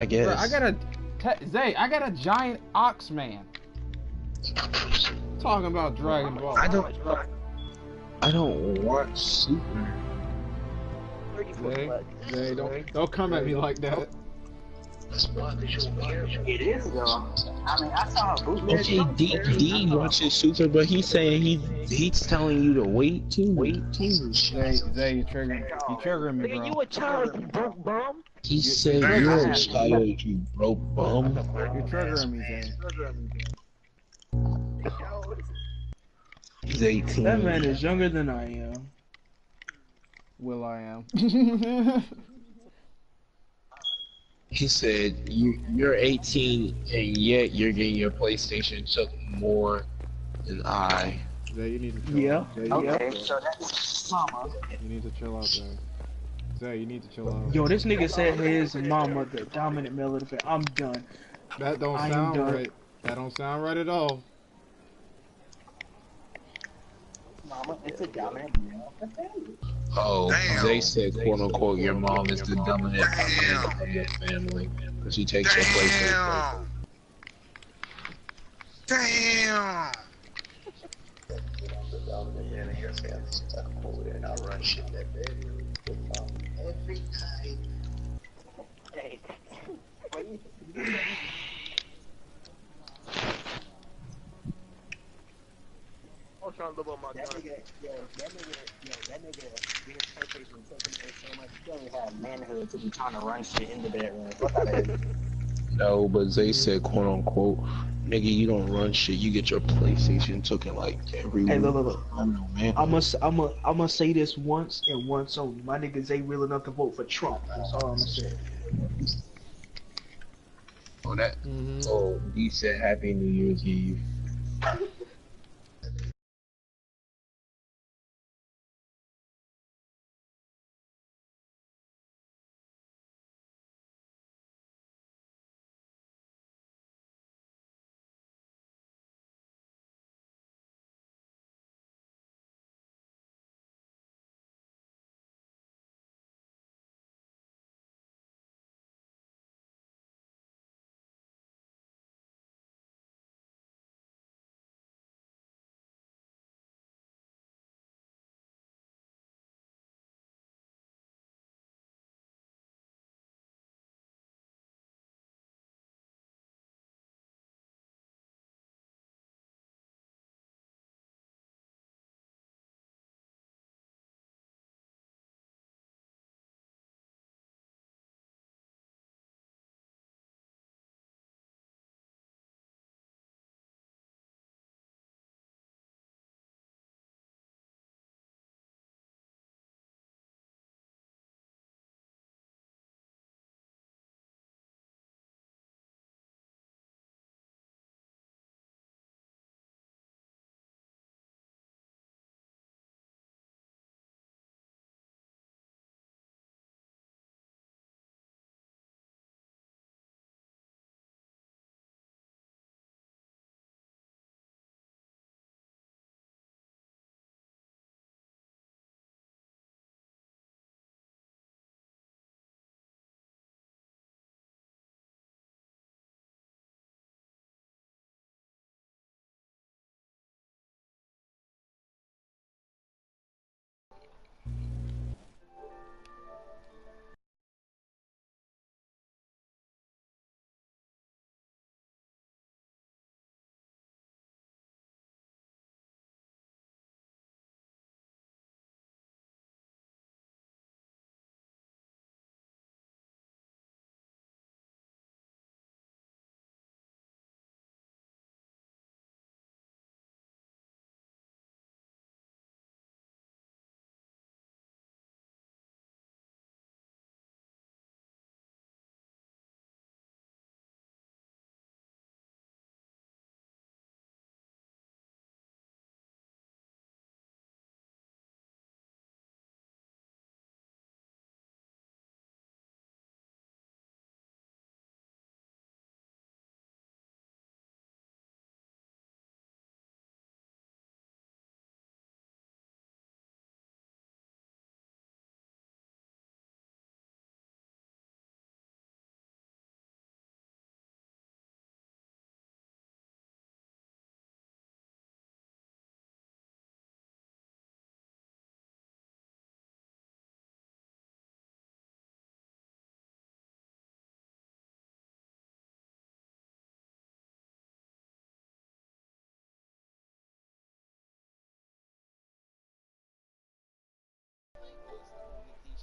I Bro, I guess. got Zay, I got a giant ox man. Talking about Dragon Ball. I don't. I don't watch Super. Zay, Zay, don't come at me like that. It is though. I mean, I saw a bootleg Okay, somewhere. D watches Super, but he's saying he's telling you to wait too. Wait too. Zay, you triggering me, Nigga, bro. you a child, you broke bum. He You're said triggering you're a me. child, you broke bum. You're triggering me, Zay. He's That man 18. is younger than I am. Will I am. He said you're 18 and yet you're getting your PlayStation took more than I. Zay, you need to chill Yeah, out. Okay, so that's mama. You need to chill out, Zay. Zay, you need to chill out. Yo, this nigga said his mama the dominant male of the family. I'm done. That don't I am sound done. right. That don't sound right at all. Mama, it's a dominant male of the family. Oh, they said quote unquote your mom is the dominant man of the family because she takes your PlayStation. Damn. Hey. I'm trying to live on my That gun. nigga, that nigga getting PlayStation taking away so much. He only had manhood to be trying to run shit in the bedroom. Fuck out of here. No, but they said quote unquote, nigga, you don't run shit. You get your PlayStation taken like every Hey, week. look. I don't know, man. I'm gonna say this once and once only. My niggas ain't real enough to vote for Trump. That's all I'm gonna say. Oh, that. Mm-hmm. Oh, he said Happy New Year's Eve.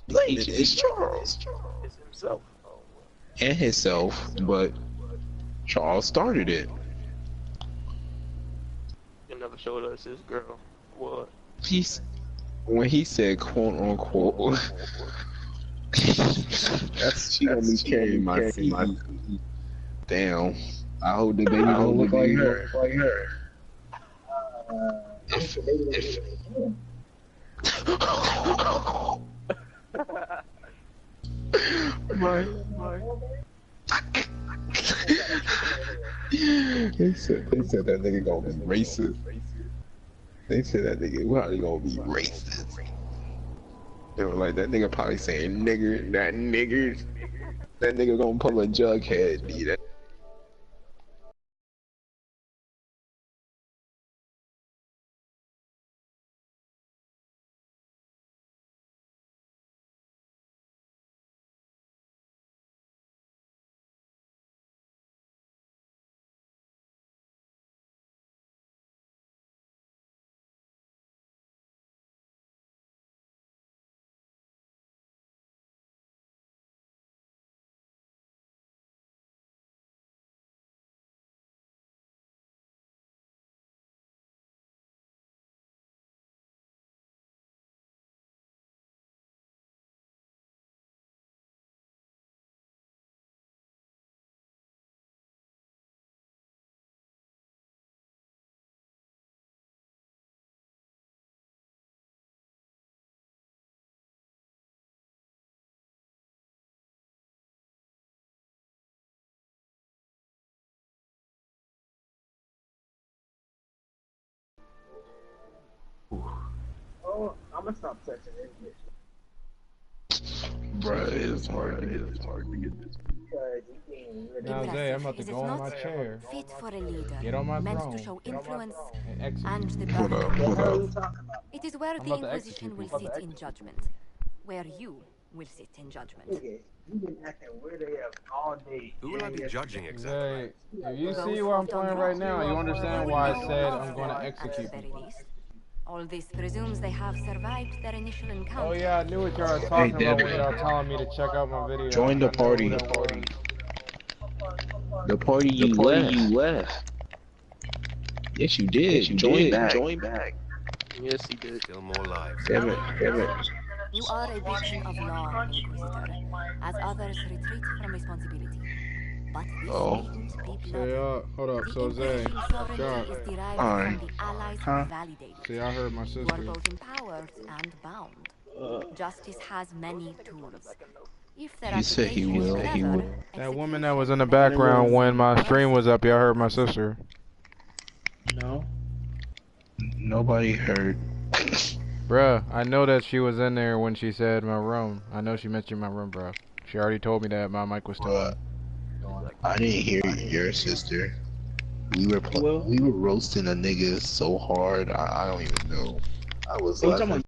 Legion is Charles It's himself. and himself, but Charles started it. You never showed us his girl. What? He's when he said quote unquote. She gonna be carrying my CD. Damn. I hope the baby don't look like her. If my they said that nigga gonna be racist. They said that nigga probably gonna be racist. They were like, that nigga probably saying nigger, that nigga gonna pull a jughead, be that. Oh, I'm gonna stop touching it. Bruh, it's hard to get this. Because you can't really. Now, Zay, I'm about to go on my chair, Fit for a leader, get on my meant throne, to show influence and and execute. the Hold up, birth. hold What are up. you talking about? It is where I'm the about to Inquisition execute will people. sit in judgment. Where you will sit in judgment. Nigga, you've been acting weird AF all day. Who will I be judging exactly? Zay, if you Those see who what I'm have done playing wrong right now, you will understand why I know said of I'm going to them, execute at the people. very least. All this presumes they have survived their initial encounter. Oh yeah, I knew what y'all was Hey, talking about when Devin, y'all telling me to check out my video. join the I know who party. that was. The party you left. Yes, you did. Join back. Yes, he did. Still more lives. Damn it. You are a beacon of law, Inquisitor, as others retreat from responsibility. But this Oh. needn't be So bloody. y'all, hold up. The So Zay, Inquisition sovereignty Jock, is derived Alright. from the Allies Huh? who validated so it. y'all heard my You are sister. both empowered and bound. Justice has many tools. If their He said he application is will. clever, That woman that was in execution the may background be when my stream was up, y'all heard my merciful. sister. No. Nobody heard. Bruh, I know that she was in there when she said my room. I know she mentioned my room, bruh. She already told me that my mic was still on. I didn't hear your sister. We were Well, we were roasting a nigga so hard. I don't even know. I was are you talking laughing. about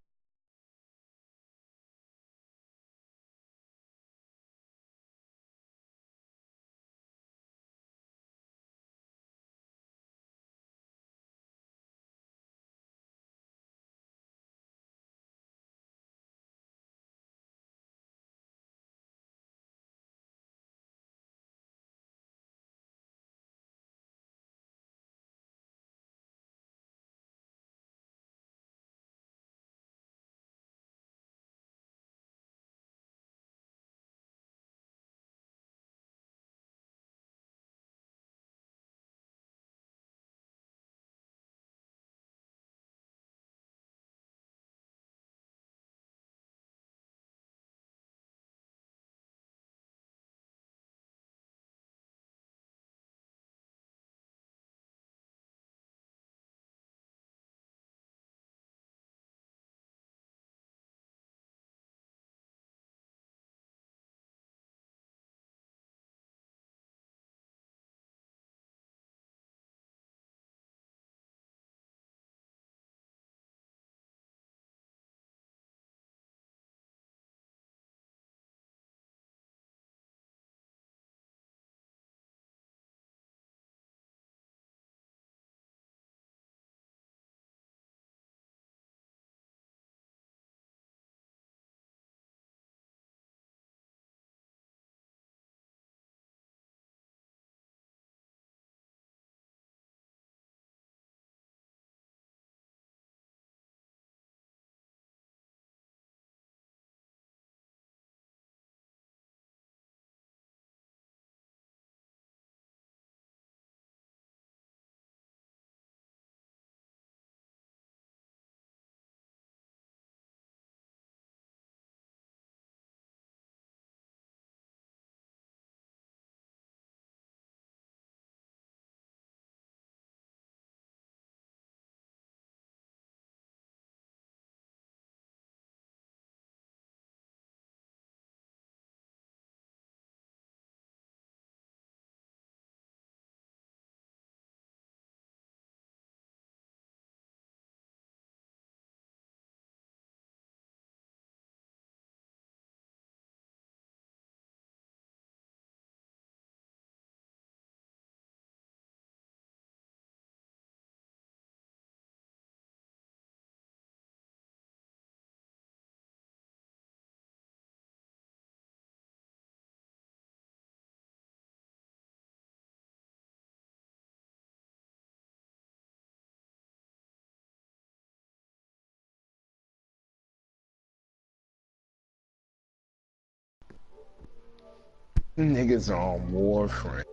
Niggas are on Warframe.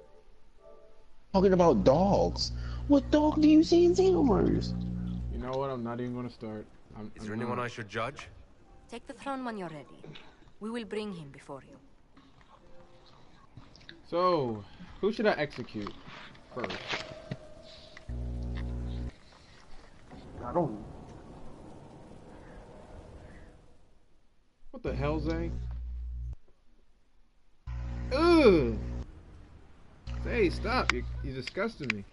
Talking about dogs. What dog do you see in Xenoverse? You know what? I'm not even gonna start. Is there anyone I should judge? Take the throne when you're ready. We will bring him before you. So, who should I execute first? I don't. What the hell, Zay? Ugh! Zay, stop! You're disgusting me.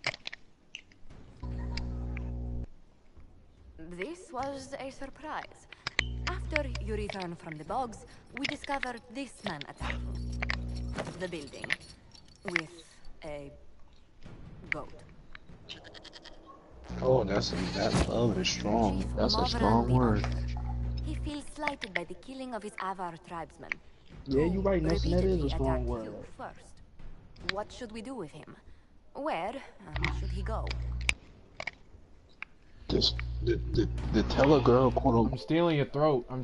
This was a surprise. After you return from the bogs, we discovered this man attacking the building with a goat. Oh, that love is strong. Chief That's a Morvan strong the word. Usher. He feels slighted by the killing of his Avar tribesmen. Yeah, you're right, Nelson. That is Repeatedly a strong attacked word. you first. What should we do with him? Where should he go? Just the tell a girl, quote I'm unquote. stealing your throat. I'm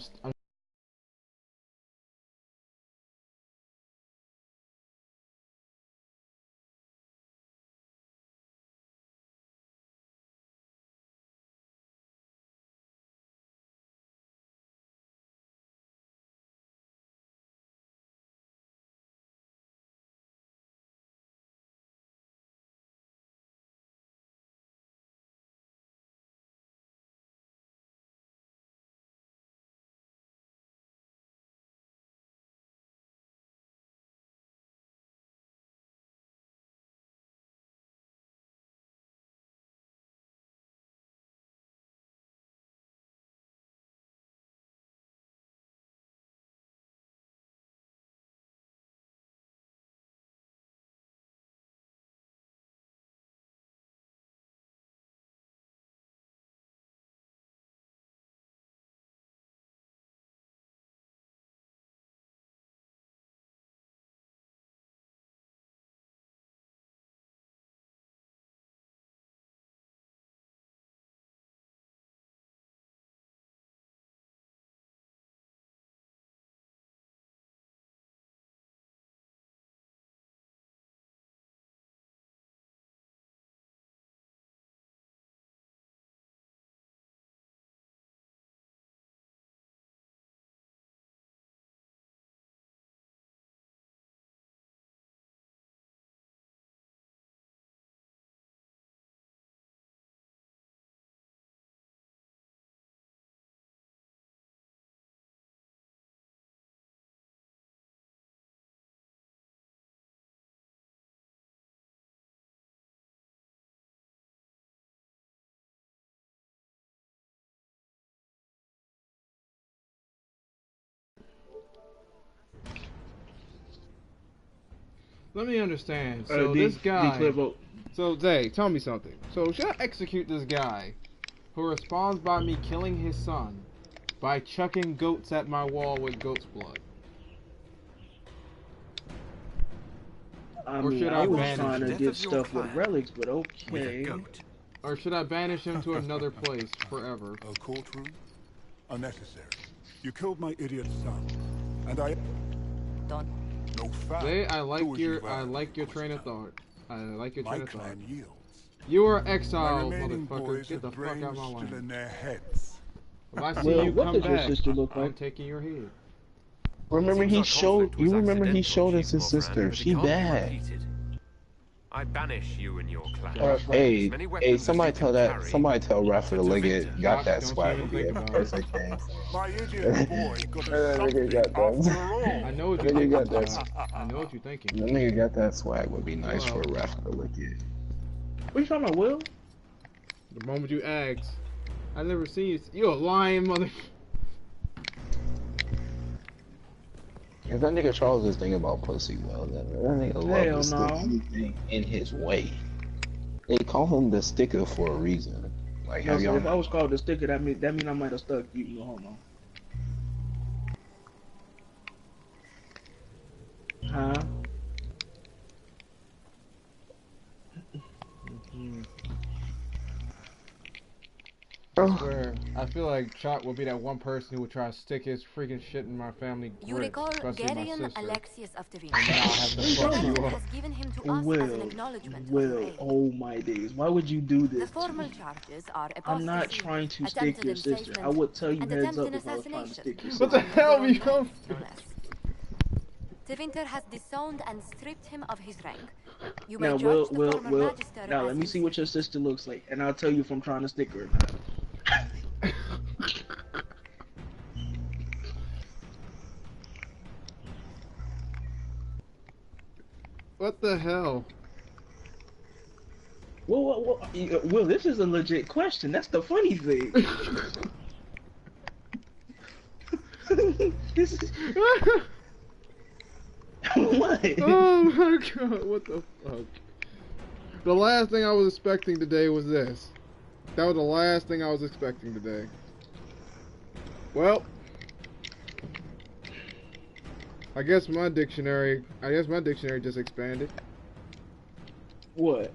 Let me understand. So this guy. So Zay, tell me something. So should I execute this guy who responds by me killing his son by chucking goats at my wall with goat's blood? I Or mean, should I I was banish trying to Death get of your stuff with clan relics, but with a okay. goat? Or should I banish him to another place forever? A courtroom? Unnecessary. You killed my idiot son, and I... Don't. No foul. Zay, I Do like as your you train of thought. I like your My train of thought. clan yields. You are My exiled, remaining motherfucker. boys Get the have fuck out brains of my still in land. their heads. If I see Well, you what come does your back, sister look I'm like? taking your head. Remember Seems he our showed. conflict You was remember he accidental, showed us Chief his Morvan, sister. but it She can't be bad. repeated. I banish you and your clan. That's right. Hey, As many hey, weapons as somebody you tell can that. carry, Somebody tell Rafa to to look Victor. at. Got that Don't you swag even would be think a about it. perfect thing. My idiot boy got That us nigga something got that. after all. I know what That you're nigga thinking, got Zod. that. I know what you're thinking. That nigga got that swag would be nice Hello. for Rafa to look at. What you talking about, Will? The moment you ask, I never seen you. You a lying mother. If that nigga Charles is thinking about pussy, well, that nigga love Hell to stick no. anything in his way. They call him the sticker for a reason. Like, No, have so y'all? if I was called the sticker, that mean I might have stuck you. No, hold on. Huh? I swear, I feel like Chuck would be that one person who would try to stick his freaking shit in my family You grip, recall especially my Garion sister. Alexius of Tavina. And now I have to fuck you up. Has given him to us as an acknowledgement of your aid. Oh my days. Why would you do this The to formal me? charges are I'm not apostasy, trying to stick attempted your sister. I enslavement, would tell you and heads up attempted if I was trying to stick your What sister. the hell we come? no less. Tevinter has disowned and stripped him of his rank. You may Now, judge the former magister now as let me his see what your sister looks like, and I'll tell you if I'm trying to stick her or not. What the hell? Well, this is a legit question. That's the funny thing. This is... What? Oh my god, what the fuck? The last thing I was expecting today was this. That was the last thing I was expecting today. Well, I guess my dictionary just expanded. What?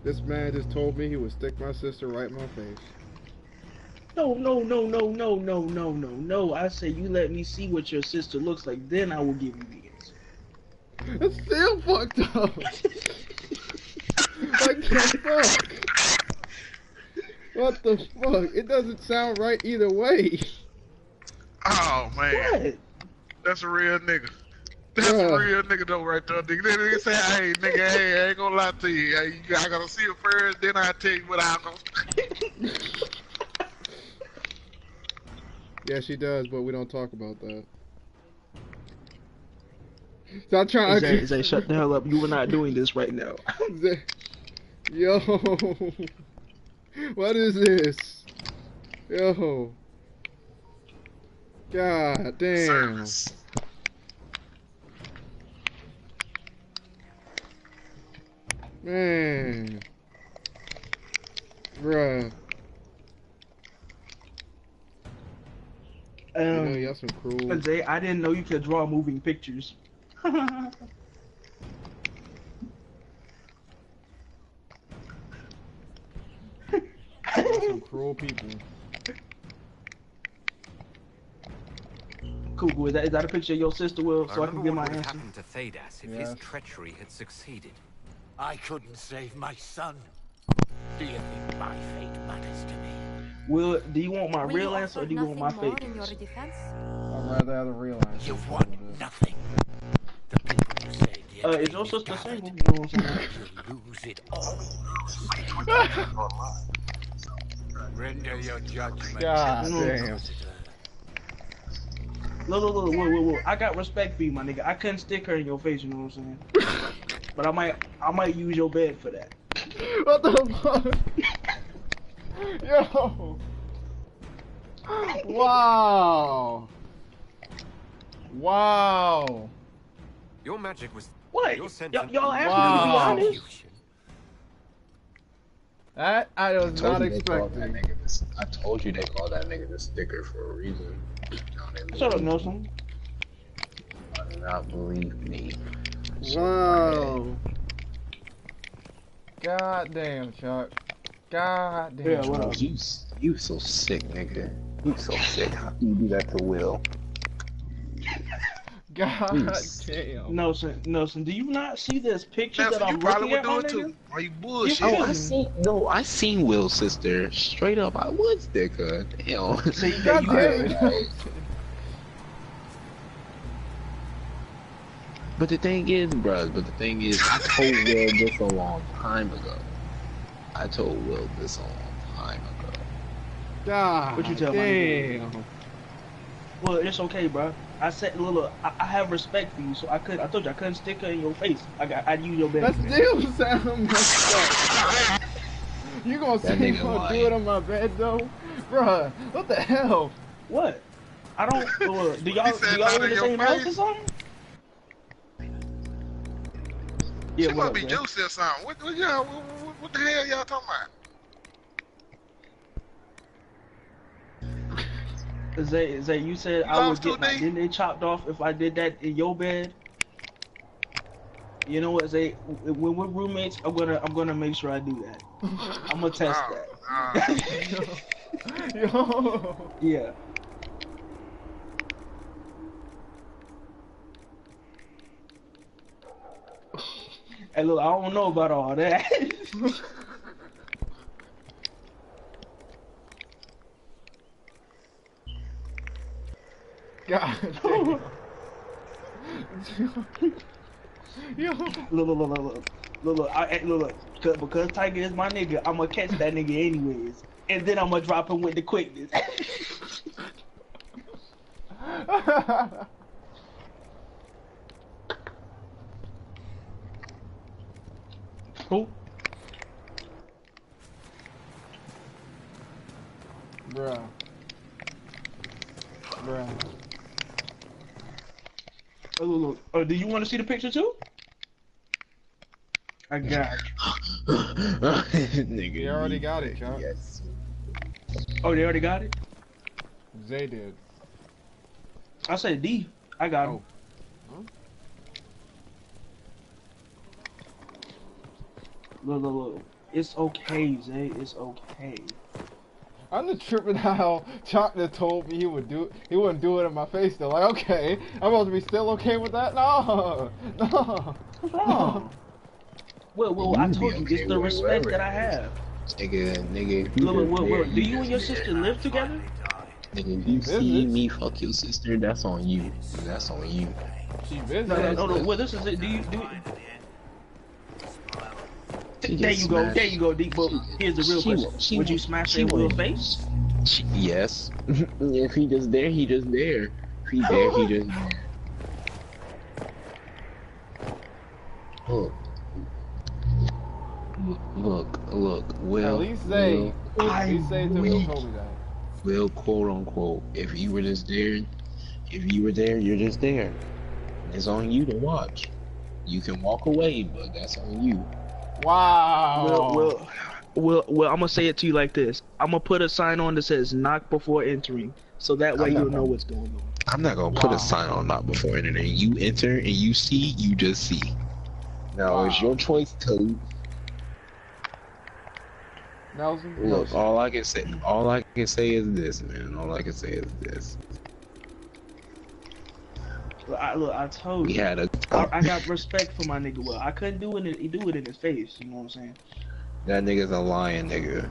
This man just told me he would stick my sister right in my face. No. I say you let me see what your sister looks like, then I will give you the answer. That's still fucked up. Like the fuck? What the fuck? It doesn't sound right either way. Oh man. What? That's a real nigga. That's a real nigga though right there. Nigga say, hey nigga, hey, I ain't gonna lie to you. Hey, I gotta see it first, then I tell you what I'm gonna Yeah, she does, but we don't talk about that. Stop trying to... Zay, shut the hell up. You were not doing this right now. Yo. What is this? Yo. God damn. Service. Man. Bruh. You know, y'all some cruel. Zay, I didn't know you could draw moving pictures. Some cruel people. Cool, is that a picture of your sister, Will, so I can get my what would answer? happen to Thedas if his treachery had succeeded. I couldn't save my son. Do you think my fate matters to me? Will, do you want my Will real you answer or offer do you want my nothing more fake in your answer? defense? I'd rather have the real answer. You want nothing. The people you saved yet Is your sister single? You know what I'm saying? you lose it all. Render your judgment. God damn. Look, whoa. I got respect for you, my nigga. I couldn't stick her in your face, you know what I'm saying? But I might use your bed for that. What the fuck? Yo. Wow. Wow. Your magic was... What? Your sentence... Y'all asked Wow. me to be honest? That I was not expecting. I told you they called that nigga the sticker for a reason. Shut up, Nelson. I do not believe me. Wow. God damn, Chuck. God damn. Yeah, what up? You so sick, nigga. You so sick. How can you do that to Will? God damn. Nelson, do you not see this picture Nelson, that I'm you probably looking would at, do my it nigga? too. Are you bullshit? Oh, I seen Will's sister. Straight up, I would stick her. Damn. So you God did. damn it. But the thing is, I told Will this a long time ago. God What you tell my damn. Well, it's okay, bro. I said, look, I have respect for you, so I told you I couldn't stick her in your face. I'd use your bed. That still sounds messed up. You gonna say you gonna do it on my bed though? Bruh, what the hell? What? I don't. Do y'all said live not in the in same your house or face? something? She Yeah, must be juicy or something. What the hell y'all talking about? Zay, you said I would get my DNA chopped off if I did that in your bed. You know what, Zay? When we're roommates, I'm gonna make sure I do that. I'm gonna test that. Yo. Yeah. Hey, look, I don't know about all that. God damn. Yo. Look, because Tiger is my nigga, I'ma catch that nigga anyways. And then I'ma drop him with the quickness. Who? Bruh. Oh, look. Oh, do you want to see the picture too? I got you. Nigga, You already got it, Chuck. Yes. Oh, they already got it? Zay did. I said D. I got him. Huh? Look. It's okay, Zay. It's okay. I'm just tripping how Chocolate told me he wouldn't do it in my face though. Like, okay, I'm supposed to be still okay with that? No. What's wrong? Well, I told you, it's the respect that I have. Nigga. Look, do you and your sister live together? Nigga, if you see me fuck your sister, that's on you. That's on you. She visits. No. Well, this is it. Do you? There you go, Deep. But here's the real question: would you smash her with face? Yes. If he just there, he just there. If he there, he just there. Look. At least Zay told me that. Well, quote unquote, if you were just there, you're just there. It's on you to watch. You can walk away, but that's on you. Wow. Well, I'm gonna say it to you like this. I'm gonna put a sign on that says "knock before entering," so that way you'll know what's going on. I'm not gonna put a sign on "knock before entering." You enter and you see, you just see. Now it's your choice to. Nelson. Look, all I can say is this, man. All I can say is this. Look, I told you. I got respect for my nigga. Well, I couldn't do it in his face. You know what I'm saying? That nigga's a lying nigga.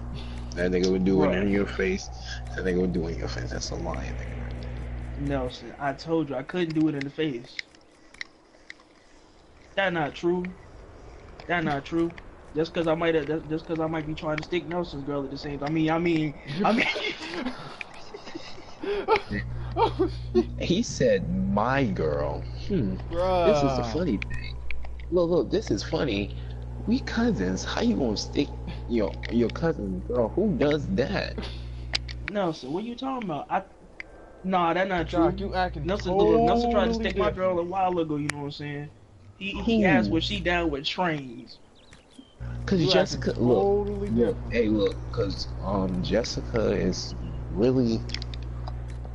That nigga would do it in your face. That nigga would do it in your face. That's a lying nigga. Nelson, I told you I couldn't do it in the face. That not true. Just cause I might be trying to stick Nelson's girl at the same time. I mean. He said my girl. Bruh. This is the funny thing. Look, this is funny. We cousins. How you gonna stick your cousin's girl? Who does that? Nelson, what you talking about? Nah, that not true. Doc, you acting Nelson totally tried to stick my different. girl a while ago. You know what I'm saying? He asked was she down with trains. Cause You Jessica, acting totally different. cause Jessica is really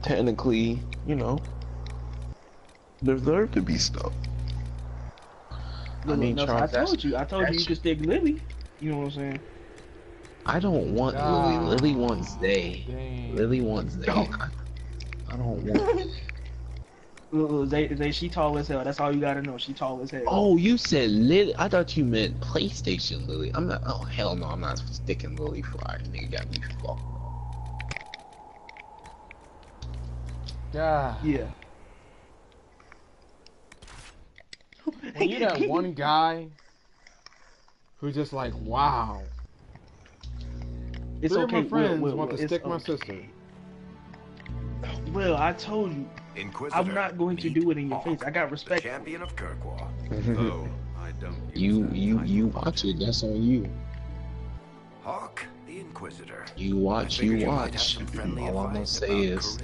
technically, deserved to be stuck. I told you you could stick Lily. You know what I'm saying? I don't want Lily. Lily wants Zay. Dang. Lily wants Zay. I don't want. Zay, she tall as hell. That's all you gotta know. She tall as hell. Oh, you said Lily. I thought you meant PlayStation Lily. I'm not. Oh hell no, I'm not sticking Lily Fly. Nigga got me fucked. God. Yeah. When you that one guy who's just like, wow. It's Three okay. of my friends Will, want to stick my sister. Well, I told you. Inquisitor, I'm not going to do it in your face. I got respect. Champion of Kirkwall. Oh, I don't. You watch it. That's on you. Hawk, the Inquisitor. You watch. All I'm gonna say is.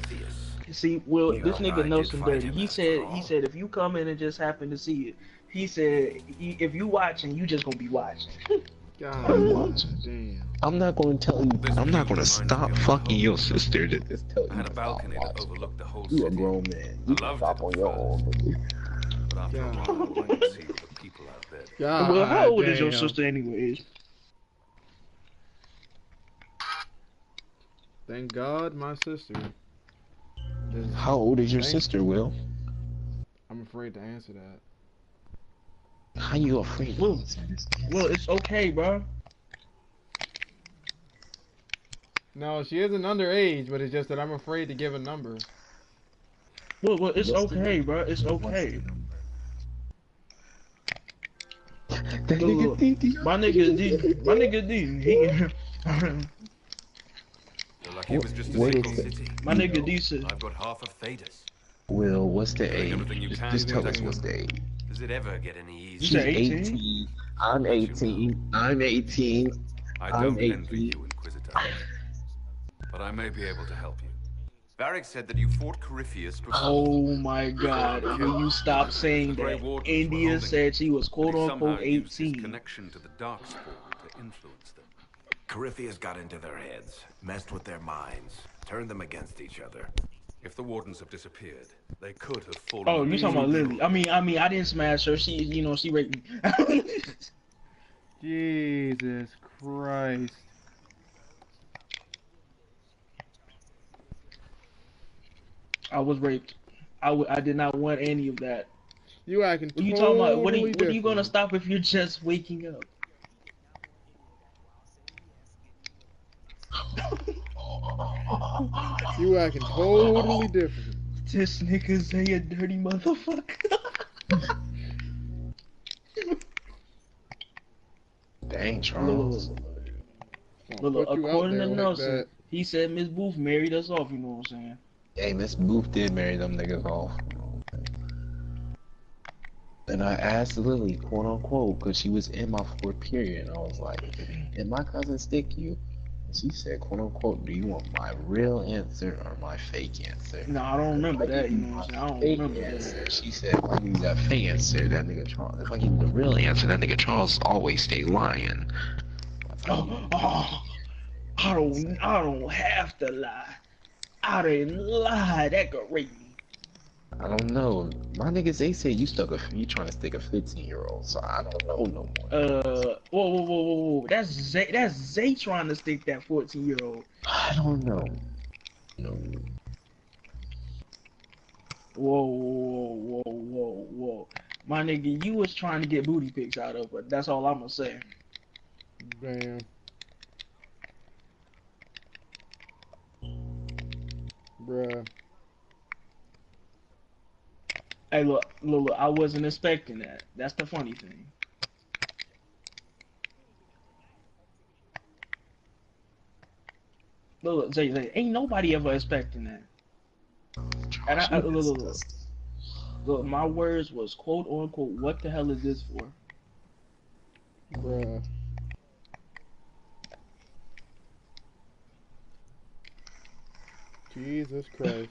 See, Will, this nigga knows some dirty. He said if you come in and just happen to see it, he said if you watching, you just gonna be watching. God, I'm watching. damn. I'm not gonna tell you. I'm not gonna stop fucking your sister to just tell I you had a to stop balcony that watching. overlooked the whole You a city. grown man. You can loved stop it on at your first. own. But after a while, I wanted to see the people out there. God, Well, how old is your damn. sister anyways? Thank God my sister. How old is your sister, Will? I'm afraid to answer that. How you afraid? Well, it's okay, bro. No, she isn't underage, but it's just that I'm afraid to give a number. Well, it's okay, bro. It's okay. Look, my nigga D, he. Lucky it was just a single city. My nigga D said. I've got half of Thedas. Will, what's the age? Everything you can Just to tell us protect what's them. the age. Does it ever get any You easier? said 18? I'm 18. I'm 18. I I'm don't 18. envy you, Inquisitor. But I may be able to help you. Varric said that you fought Corypheus before. Oh my God! Will you stop saying that? India said she was quote unquote 18. Connection to the Darkspawn to influence them. Corypheus got into their heads, messed with their minds, turned them against each other. If the wardens have disappeared, they could have fallen. Oh, you talking about Lily? I mean, I didn't smash her. She, she raped me. Jesus Christ. I was raped. I did not want any of that. You acting What are you totally talking about? What are you different. gonna stop if you're just waking up? You acting totally different. This nigga say a dirty motherfucker. Dang, Charles. Look, according to Nelson, he said Miss Booth married us off, you know what I'm saying? Hey, Miss Booth did marry them niggas off. And I asked Lily, quote unquote, because she was in my fourth period, and I was like, did my cousin stick you? And she said, quote unquote, do you want my real answer or my fake answer? No, I don't remember that, you know what I'm saying? I don't remember that. She said, if I give you that fake answer, that nigga Charles, if I give you the real answer, that nigga Charles always stay lying. I don't have to lie. I didn't lie. That could rape me. I don't know. My niggas, they say you trying to stick a 15-year-old, so I don't know no more. Whoa. That's Zay trying to stick that 14-year-old. I don't know. No. Whoa. My nigga, you was trying to get booty pics out of her. That's all I'm gonna say. Damn. Bruh. Hey, look, I wasn't expecting that. That's the funny thing. Look, Zay, ain't nobody ever expecting that. And look, my words was quote unquote, what the hell is this for? Bruh. Jesus Christ.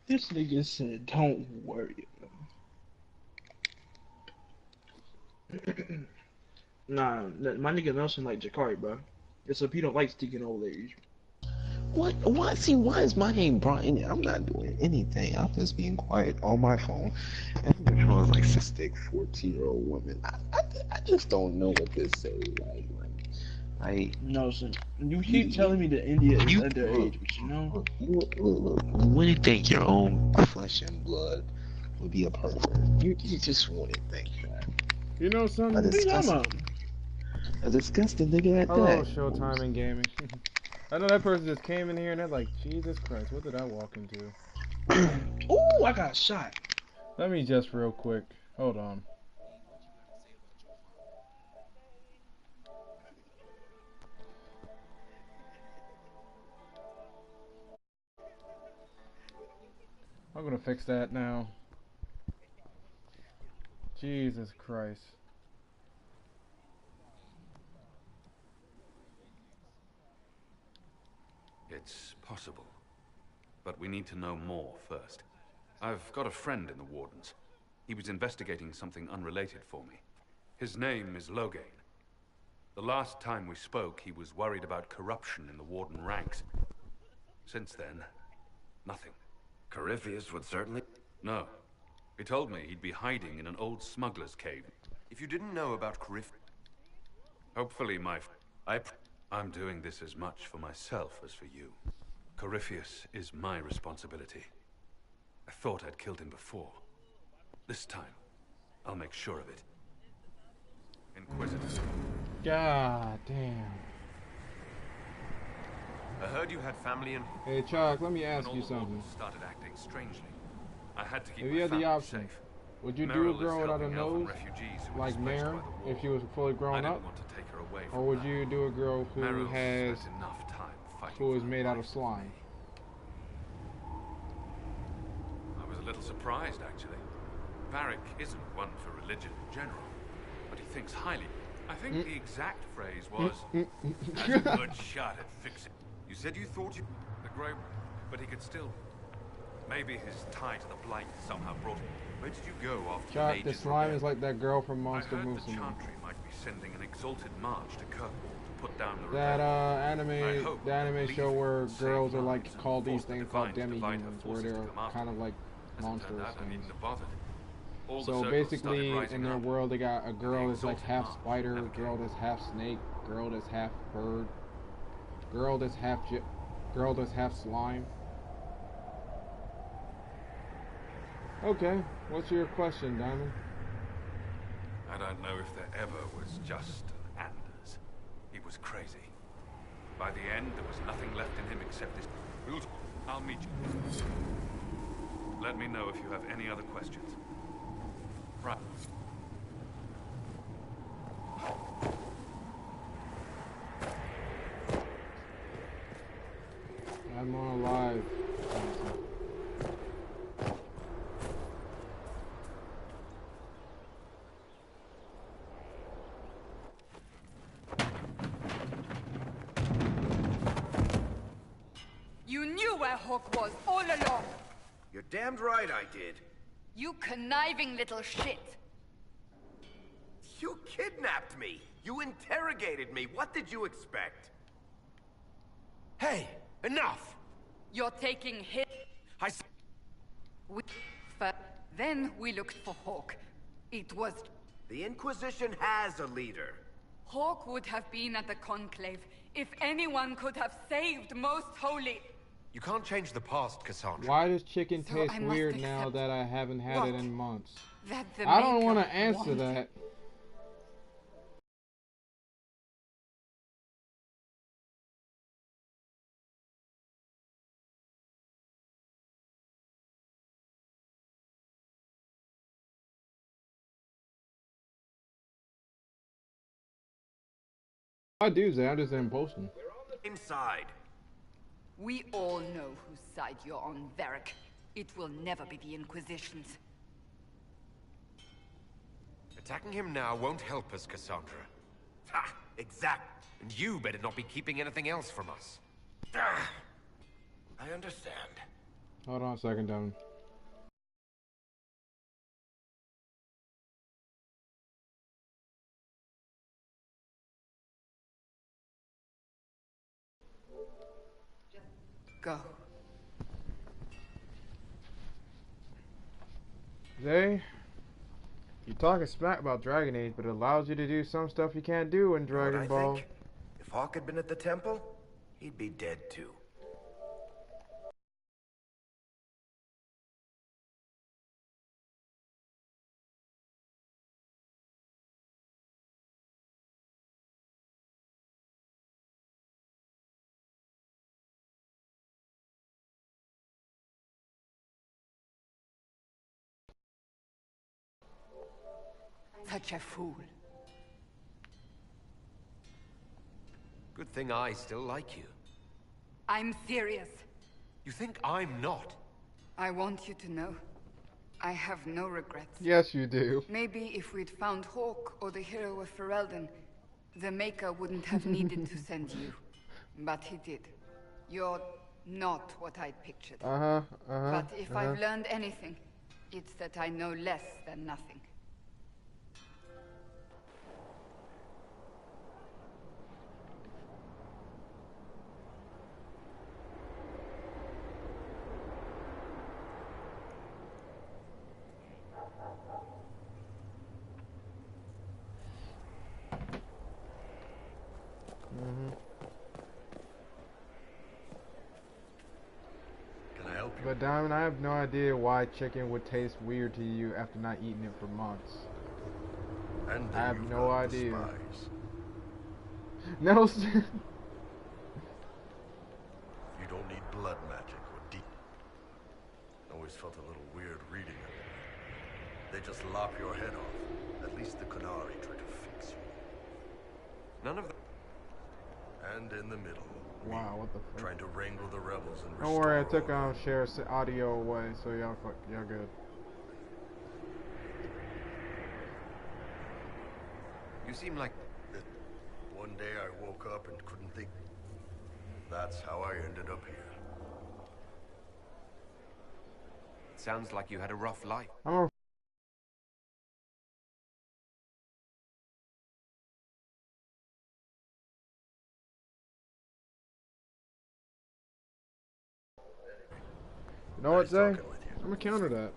This nigga said, don't worry. Nah, my nigga Nelson like Jakari, bro. Except he don't like sticking old ladies. What? See, why is my name brought in? I'm not doing anything. I'm just being quiet on my phone. And Charles likes to stick 14-year-old women. I just don't know what this says. Nelson, you keep telling me that India is underage, but you know. Look, you wouldn't think your own flesh and blood would be a pervert. You just wouldn't think that. You know something? A disgusting nigga at that. Oh, Showtime and gaming. I know that person just came in here and they're like, Jesus Christ, what did I walk into? Ooh, I got shot. Let me just real quick. Hold on. I'm gonna fix that now. Jesus Christ. It's possible. But we need to know more first. I've got a friend in the Wardens. He was investigating something unrelated for me. His name is Loghain. The last time we spoke, he was worried about corruption in the Warden ranks. Since then, nothing. Corypheus would certainly... No. He told me he'd be hiding in an old smuggler's cave. If you didn't know about Hopefully, I'm doing this as much for myself as for you. Corypheus is my responsibility. I thought I'd killed him before. This time, I'll make sure of it. Inquisitor. God damn. I heard you had family in... Hey, Chuck, let me ask you something. Started acting strangely. I had to keep if you had the option, safe. would you do a girl without a nose, like Mare, if she was fully grown up? Or would you do a girl who is made out of slime? I was a little surprised, actually. Varric isn't one for religion in general, but he thinks highly. I think the exact phrase was, "That's a good shot at fixing." You said you thought you... The Grey, but he could still... Maybe his tie to the Blight somehow brought him. Where did you go after Chuck, the slime is like that girl from Monster Musume. The Chantry might be sending an exalted march to Kirkwall to put down the that anime show where girls are like called these things called demi-humans, where they're kind of like monsters. So basically, in their world, they got a girl that's like half spider, a girl that's half snake, girl that's half bird, girl that's half slime. Okay, what's your question, Diamond? I don't know if there ever was just an Anders. He was crazy. By the end, there was nothing left in him except this. I'll meet you. Let me know if you have any other questions. Right. I'm on live. You knew where Hawk was all along. You're damned right I did. You conniving little shit. You kidnapped me. You interrogated me. What did you expect? Hey, enough! You're taking hit. Then we looked for Hawk. It was... The Inquisition has a leader. Hawk would have been at the Conclave if anyone could have saved Most Holy. You can't change the past, Cassandra. Why does chicken taste weird now that I haven't had it in months? I don't want to answer that. I do, Zay. I'm just imposting. Inside. We all know whose side you're on, Varric. It will never be the Inquisition's. Attacking him now won't help us, Cassandra. Ha! Exact. And you better not be keeping anything else from us. Ah, I understand. Hold on a second, Devin. Go. Zay, you talking smack about Dragon Age, but it allows you to do some stuff you can't do in Dragon Ball. Think? If Hawk had been at the temple, he'd be dead too. Such a fool. Good thing I still like you. I'm serious. You think I'm not? I want you to know, I have no regrets. Yes, you do. Maybe if we'd found Hawk or the hero of Ferelden, the Maker wouldn't have needed to send you. But he did. You're not what I'd pictured. But if I've learned anything, it's that I know less than nothing. Diamond, I have no idea why chicken would taste weird to you after not eating it for months. And I have no idea. No. You don't need blood magic or deep. Always felt a little weird reading of it. They just lop your head off. At least the Qunari try to fix you. None of them. And in the middle. Wow, what the fuck? Trying to wrangle the rebels and Don't worry, I took Cher's audio away, so y'all good. You seem like... One day I woke up and couldn't think. That's how I ended up here. It sounds like you had a rough life. You know what, Zay? I'm gonna counter that.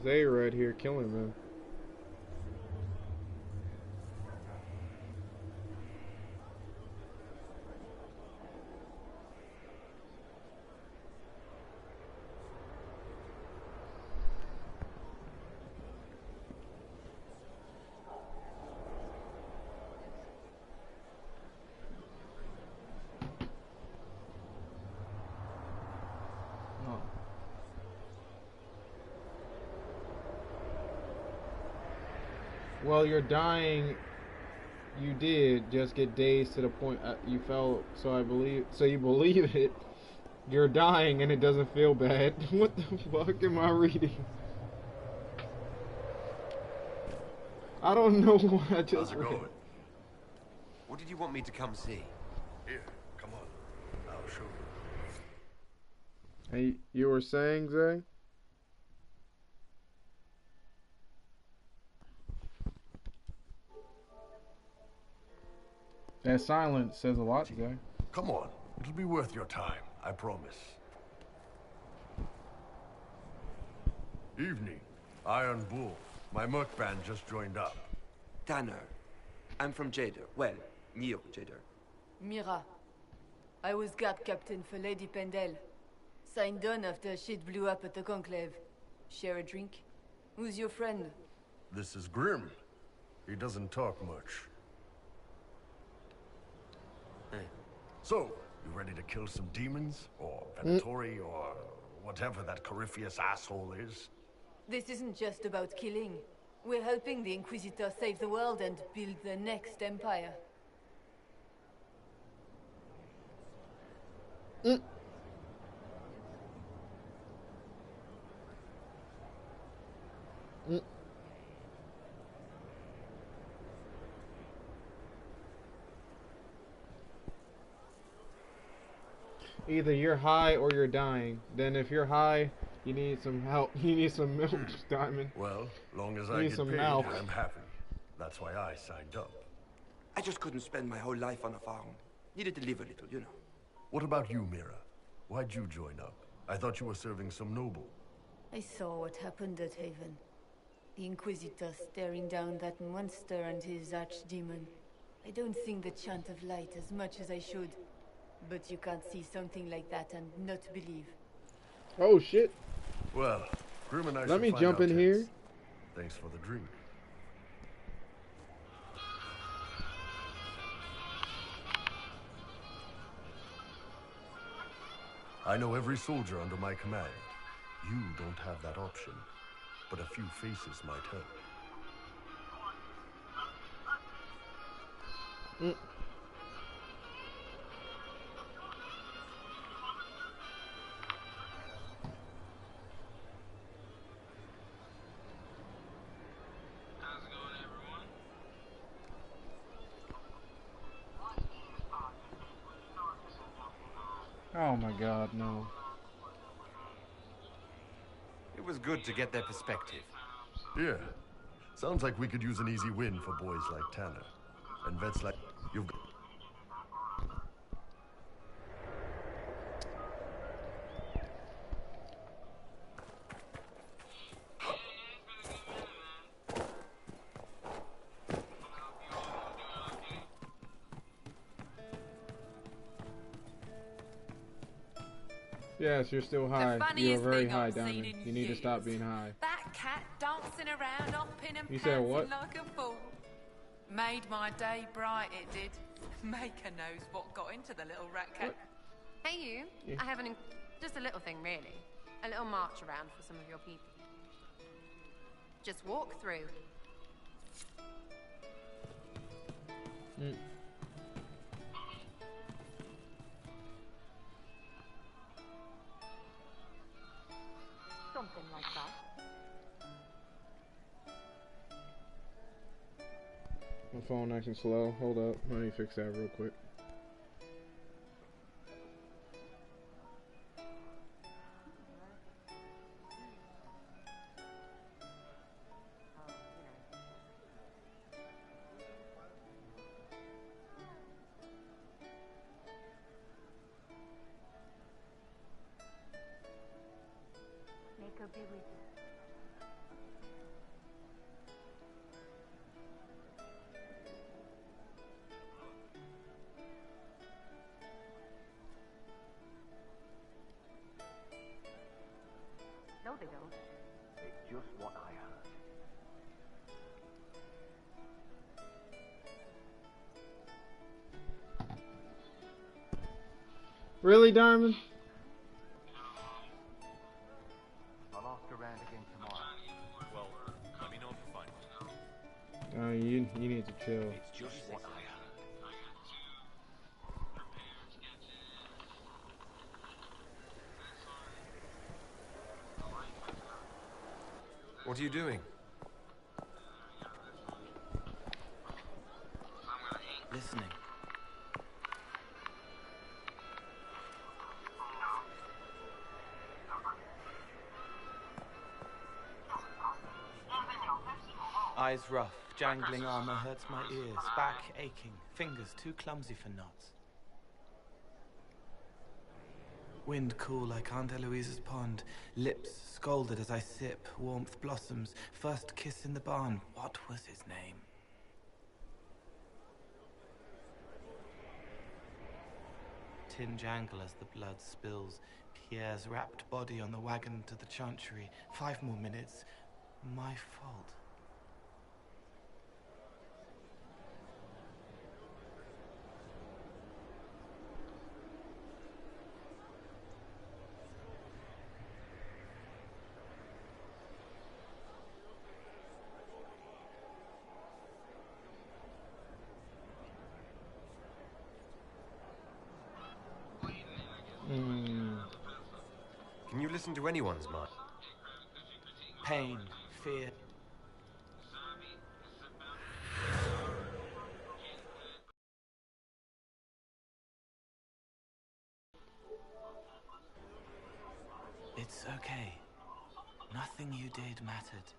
Zay right here killing them. Well, you're dying. You did just get dazed to the point you fell. So you believe it. You're dying and it doesn't feel bad. What the fuck am I reading? I don't know what I just read. What did you want me to come see? Here, come on. I'll show you. Hey, you were saying, Zay? That silence says a lot, Zay. Come on. It'll be worth your time, I promise. Evening. Iron Bull. My merc band just joined up. Tanner. I'm from Jader. Well, near Jader. Mira. I was guard captain for Lady Pendel. Signed on after shit blew up at the Conclave. Share a drink? Who's your friend? This is Grim. He doesn't talk much. So, you ready to kill some demons? Or Venatori, or whatever that Corypheus asshole is? This isn't just about killing. We're helping the Inquisitor save the world and build the next empire. Either you're high or you're dying. Then if you're high, you need some help. You need some milk, Diamond. Well, long as I get paid, I'm happy. That's why I signed up. I just couldn't spend my whole life on a farm. Needed to live a little, you know. What about you, Mira? Why'd you join up? I thought you were serving some noble. I saw what happened at Haven. The Inquisitor staring down that monster and his archdemon. I don't think the chant of light as much as I should. But you can't see something like that and not believe. Oh shit. Well, Grim and I let me jump in here. Thanks for the drink. I know every soldier under my command. You don't have that option, but a few faces might help. Oh my god, no. It was good to get their perspective. Yeah. Sounds like we could use an easy win for boys like Tanner. And vets like you've got. Yes, you're still high. You are very high, Diamond. You need to stop being high. That cat dancing around, hopping and You said what? like a fool. Made my day bright, it did. Maker knows what got into the little rat cat. Hey you, Yeah. I have just a little thing really. A little march around for some of your people. Just walk through. Mm. Something like that. My phone acting slow. Hold up. Let me fix that real quick. Maker be with you. No, they don't. It's just what I heard. Really, Diamond? I'll ask around again tomorrow. Well, let me know if you find one. You need to chill. It's just what I heard. What are you doing? Listening. Eyes rough, jangling armor hurts my ears, back aching, fingers too clumsy for knots. Wind cool like Aunt Eloise's pond, lips scalded as I sip, warmth blossoms, first kiss in the barn, what was his name? Tin jangle as the blood spills, Pierre's wrapped body on the wagon to the chantry, 5 more minutes, my fault. Can you listen to anyone's mind? Pain, fear. It's okay. Nothing you did mattered.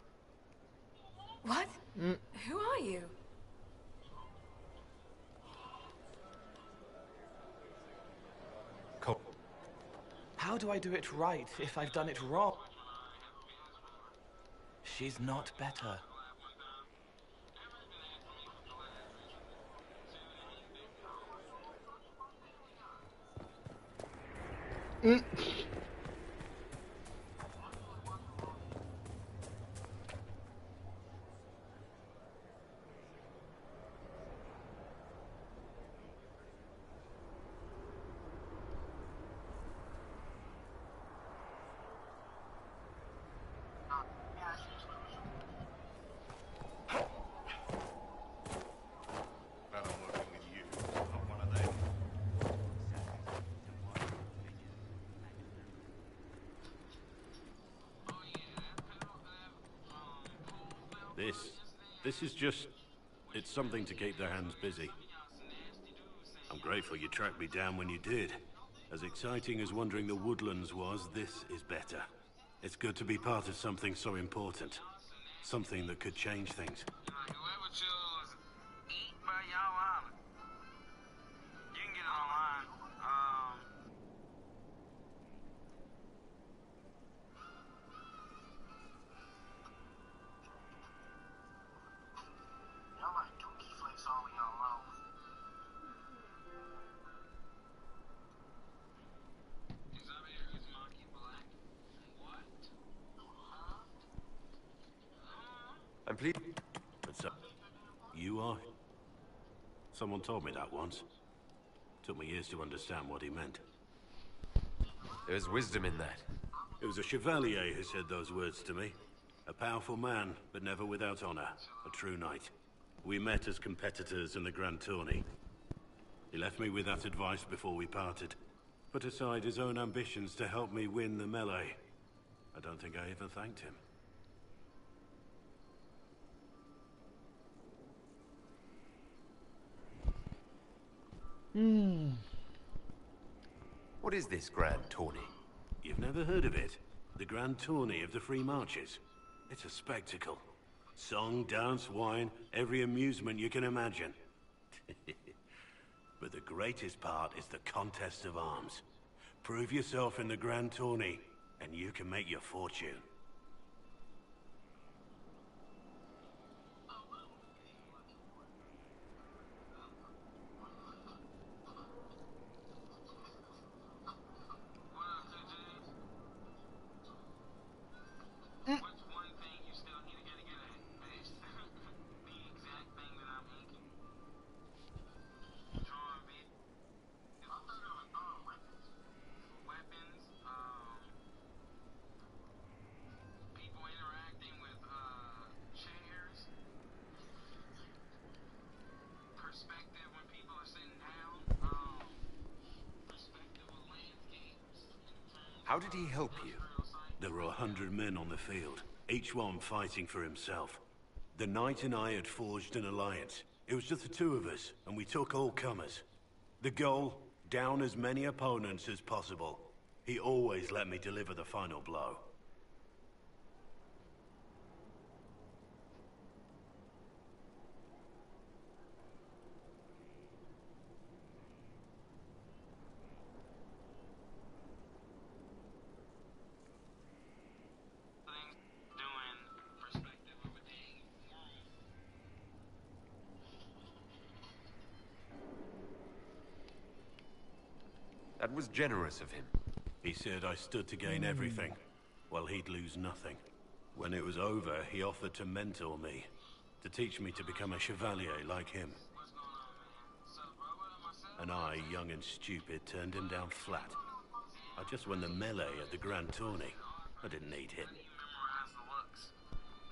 What? Who are you? How do I do it right if I've done it wrong? She's not better. This is just... it's something to keep their hands busy. I'm grateful you tracked me down when you did. As exciting as wandering the woodlands was, this is better. It's good to be part of something so important. Something that could change things. Whoever chose Eat by Yawana, you can get it online. Y'all like dookie flakes all in y'all mouth. I'm pleased. What's up? You are? Someone told me that once. Took me years to understand what he meant. There's wisdom in that. It was a chevalier who said those words to me. A powerful man, but never without honor. A true knight. We met as competitors in the Grand Tourney. He left me with that advice before we parted. Put aside his own ambitions to help me win the melee. I don't think I ever thanked him. What is this Grand Tourney? You've never heard of it? The Grand Tourney of the Free Marches. It's a spectacle. Song, dance, wine, every amusement you can imagine. But the greatest part is the contest of arms. Prove yourself in the Grand Tourney, and you can make your fortune. How did he help you? There were 100 men on the field, each one fighting for himself. The knight and I had forged an alliance. It was just the two of us, and we took all comers. The goal, down as many opponents as possible. He always let me deliver the final blow. That was generous of him. He said I stood to gain everything, while he'd lose nothing. When it was over, he offered to mentor me, to teach me to become a chevalier like him. And I, young and stupid, turned him down flat. I just won the melee at the Grand Tourney. I didn't need him.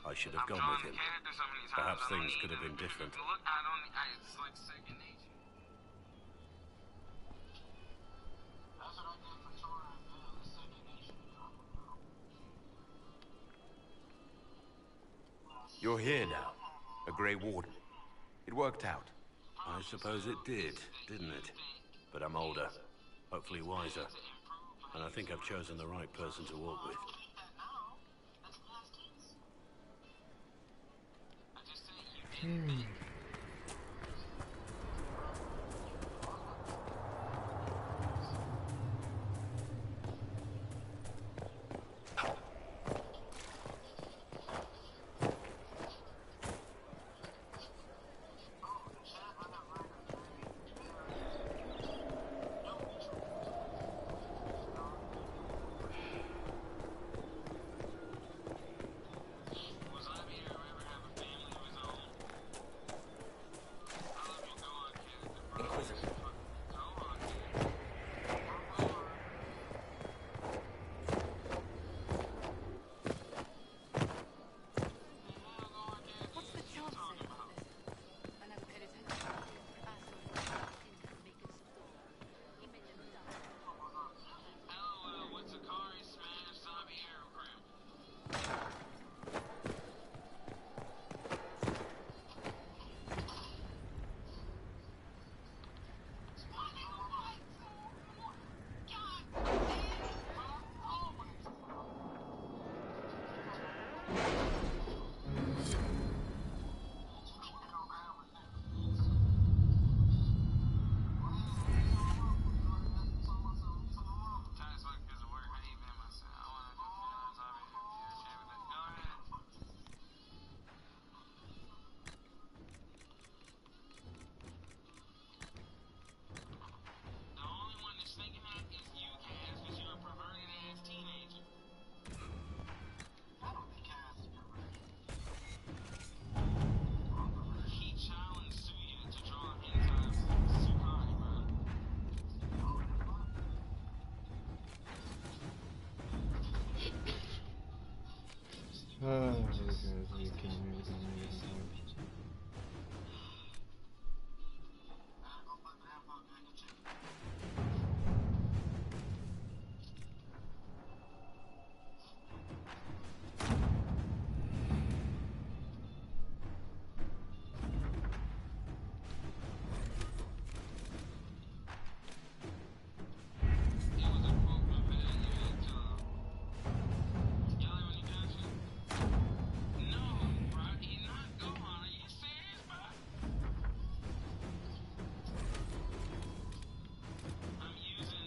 I should have gone with him. Perhaps things could have been different. You're here now, a Grey Warden. It worked out. I suppose it did, didn't it? But I'm older, hopefully wiser, and I think I've chosen the right person to walk with.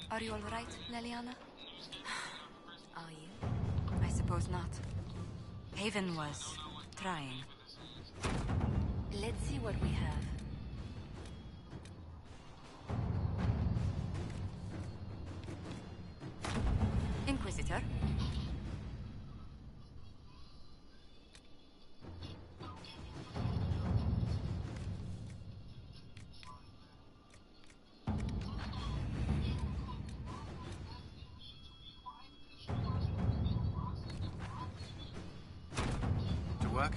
Are you all right, Leliana? Are you? I suppose not. Haven was trying. Let's see what we have. Inquisitor? To work?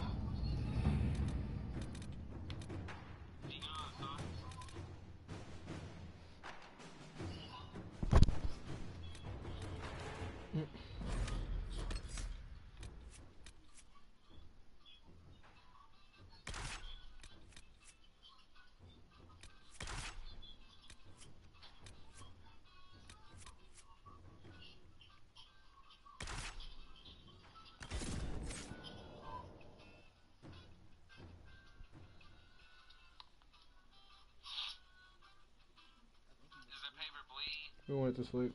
We went to sleep.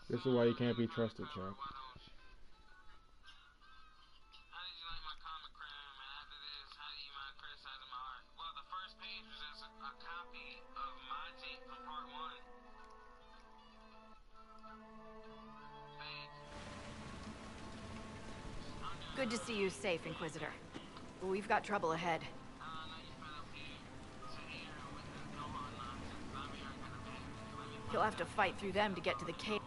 This is why you can't be trusted, Chuck. Good to see you safe, Inquisitor. We've got trouble ahead. You'll have to fight through them to get to the cave.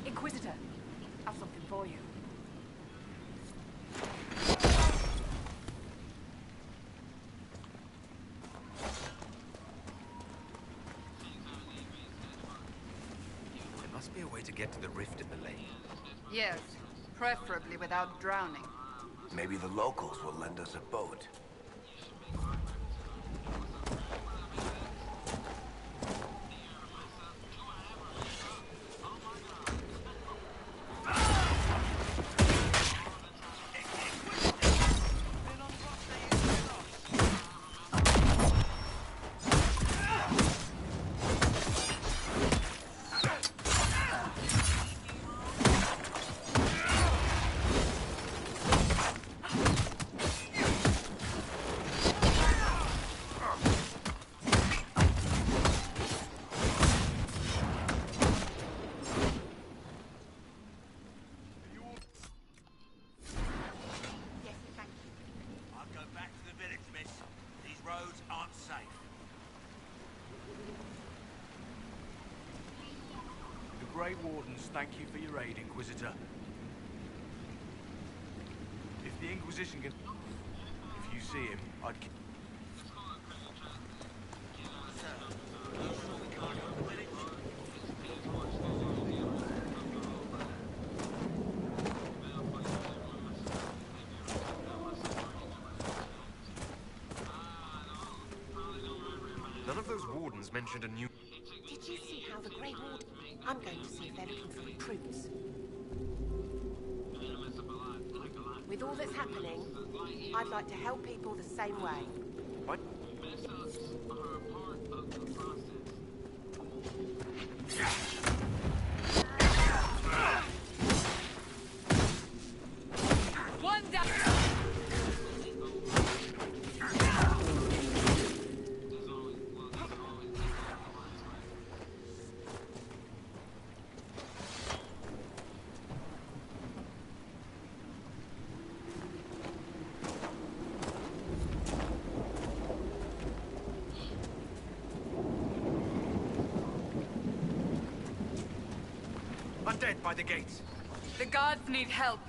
Inquisitor, I've something for you. There must be a way to get to the rift in the lake. Yes, preferably without drowning. Maybe the locals will lend us a boat. Grey Wardens thank you for your aid, Inquisitor. If the Inquisition can... If you see him, I'd... Wardens mentioned a new... Did you see how the Grey Warden... I'm going to see if they're looking for recruits. With all that's happening, I'd like to help people the same way. What? One down. Undead by the gates. The guards need help.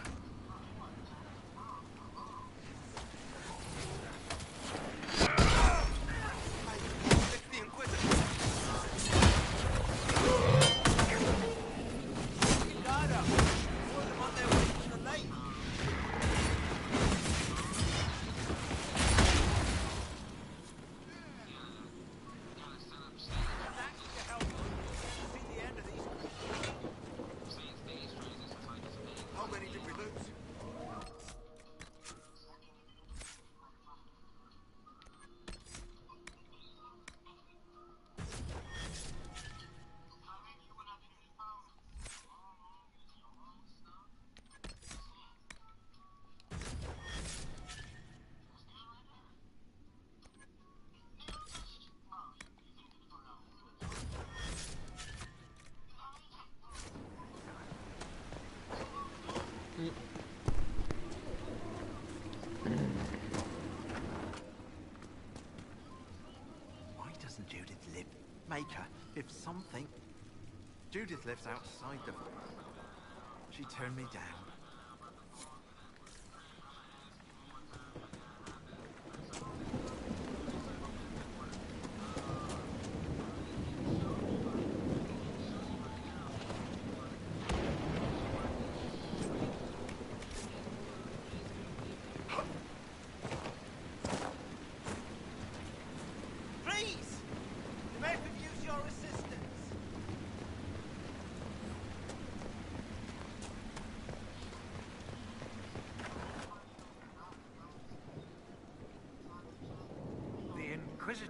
It's the Inquisition. Guard up. All of them on their way to the lake. How many did we lose? Why doesn't Judith live? Make her, if something... Judith lives outside the... She turned me down. Please! You may could use your assistance. The Inquisitor?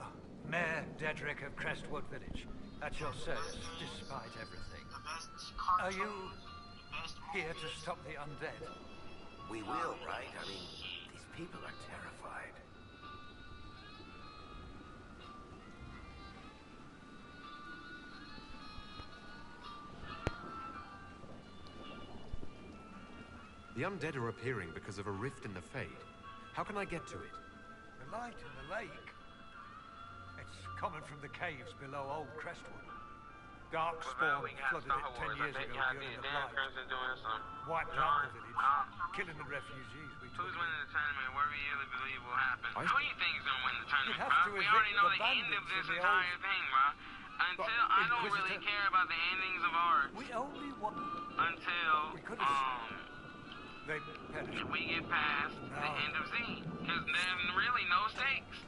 Oh, Mayor Dedrick of Crestwood Village. At your service, despite everything. Are you here to stop the undead? We will, right? I mean, these people are terrified. The undead are appearing because of a rift in the Fade. How can I get to it? The light in the lake? It's coming from the caves below Old Crestwood. Darkspawn flooded it 10 years ago during the Blight. Wiped out the village, killing the refugees we took. Who's winning the tournament? What do you really believe will happen? I- Who do you think is going to win the tournament, have to bro? We evict already know the the end of bandits this from the entire old- thing, bro. Until I don't really Inquisitor- care about the endings of ours. We only want... Until They perished. we get past the end of Z, because there's really no stakes.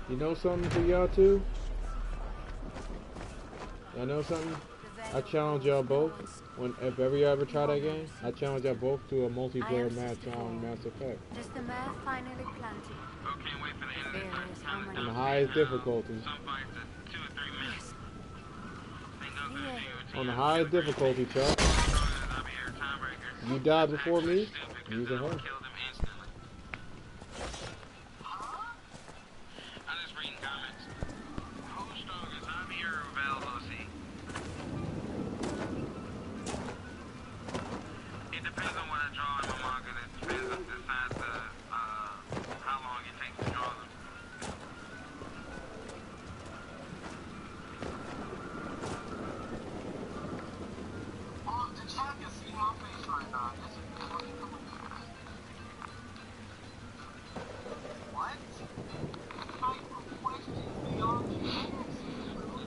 You know something for y'all too? Y'all know something? I challenge y'all both. If ever you ever try that game, I challenge y'all both to a multiplayer match on Mass Effect. Does the mare finally planted? On the highest difficulty. On the highest difficulty, Chuck. You died before me? Use a horse. Killed him instantly. I'm just reading comments. Who's stronger, Xavier or Valdosi? It depends on what I draw in my manga. It depends on the size of how long it takes to draw them. Oh, the chat can see my face right now. What? Type of questions beyond the answers?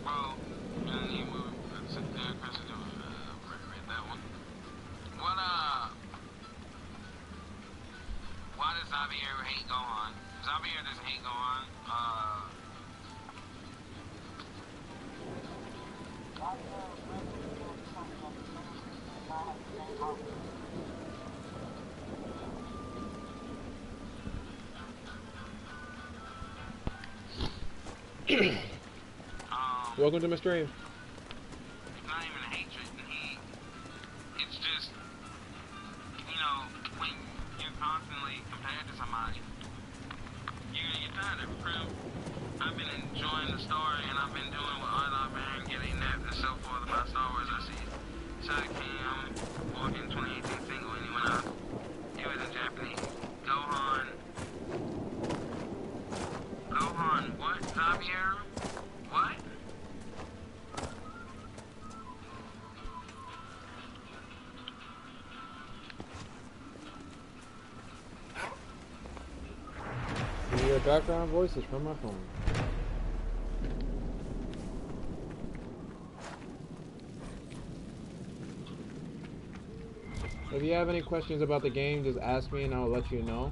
Well, you move. Read that one. Why does Xavier hate Gohan? Xavier doesn't hate Gohan. Welcome to my stream. It's not even a hatred. It's just, you know, when you're constantly compared to somebody, you're gonna get tired of it. I've been enjoying the story, and I've been doing what I've been getting that and so forth about Star Wars. I see Sudkin, walking 2018 single, and he went out. It was in Japanese. Gohan, what? Xavier? What? You hear background voices from my phone. If you have any questions about the game, just ask me and I'll let you know.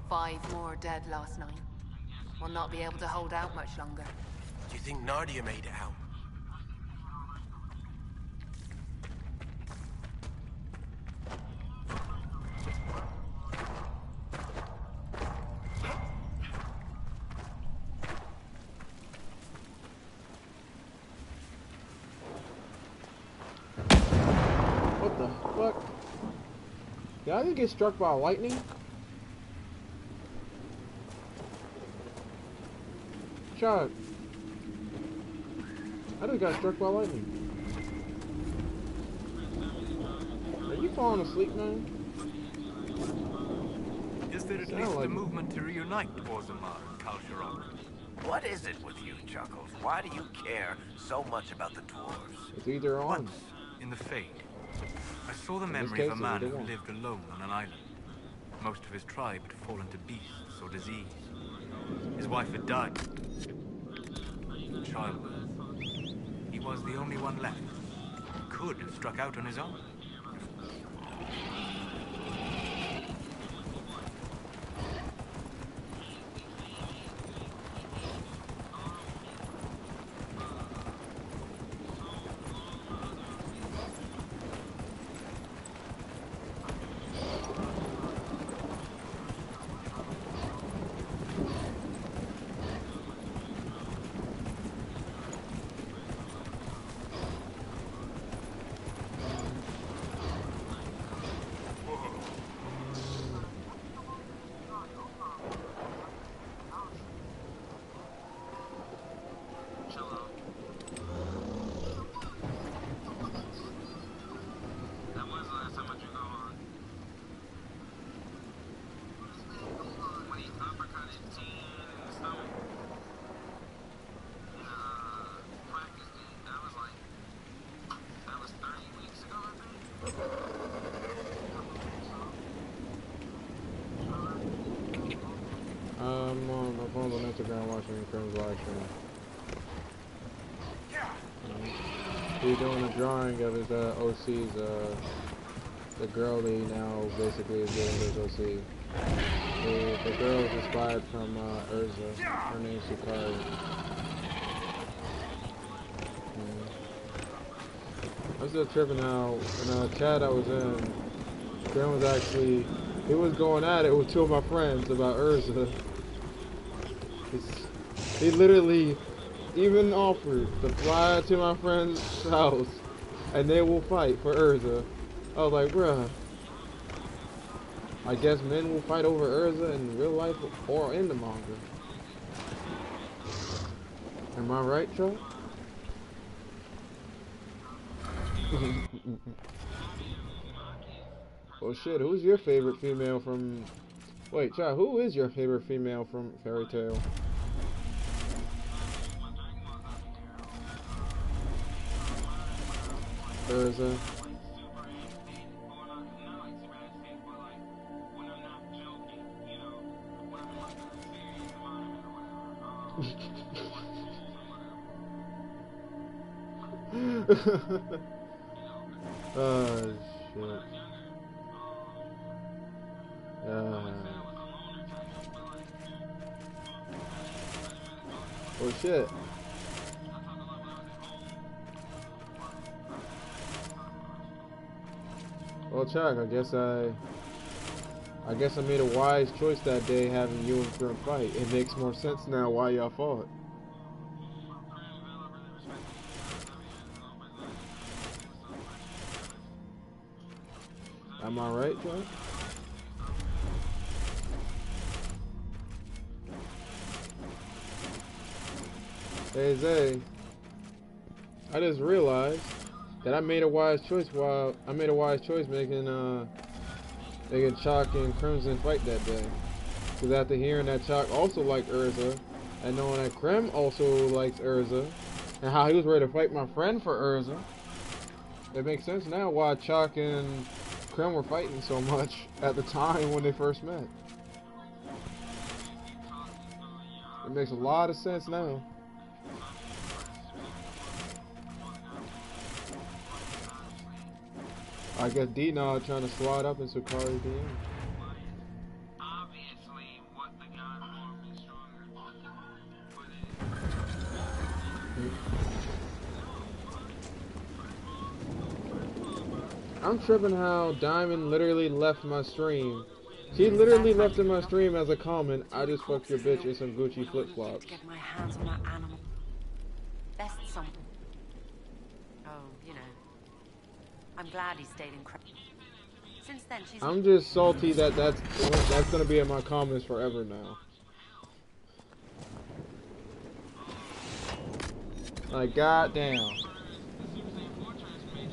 Five more dead last night. We'll not be able to hold out much longer. Do you think Nadia made it out? What the fuck? Did I just get struck by lightning? Chuck, I just got struck by lightning. Are you falling asleep, man? Is there at least a movement to reunite Orzammar and Kalsharon? What is it with you, Chuckles? Why do you care so much about the dwarves? It's either on. Once, in the Fade, I saw the memory of a man who lived alone on an island. Most of his tribe had fallen to beasts or disease. His wife had died. Childbirth. He was the only one left. He could have struck out on his own. My phone's on Instagram watching Crim's live stream. He's doing a drawing of his OC's, the girl that he now basically is doing his OC. The girl is inspired from Urza. Her name's Sakari. I'm still tripping how in a chat I was in, Graham was actually, he was going at it with two of my friends about Urza. He literally even offered to fly to my friend's house and they will fight for Urza. I was like, bruh, I guess men will fight over Urza in real life or in the manga. Am I right, Chuck? Oh shit, who's your favorite female from... Wait, Chuck, who is your favorite female from Fairy Tail? Urza. Oh shit. Oh shit. Well, Chuck, I guess I made a wise choice that day having you and Grim fight. It makes more sense now why y'all fought. Am I right, Chuck? Hey Zay, I just realized that I made a wise choice making Chalk and Crimson fight that day. Because after hearing that Chalk also liked Urza, and knowing that Crim also likes Urza, and how he was ready to fight my friend for Urza, it makes sense now why Chalk and Crim were fighting so much at the time when they first met. It makes a lot of sense now. I guess D-Nod trying to slide up in Sakari's DM. I'm tripping how Diamond literally left my stream. She literally left in my stream as a comment, I just fucked your bitch in some Gucci flip-flops. Get my hands on that animal. Best something. Oh, you know. I'm glad he stayed in crap. Since then, she's... I'm just salty that that's gonna be in my comments forever now. Like, goddamn.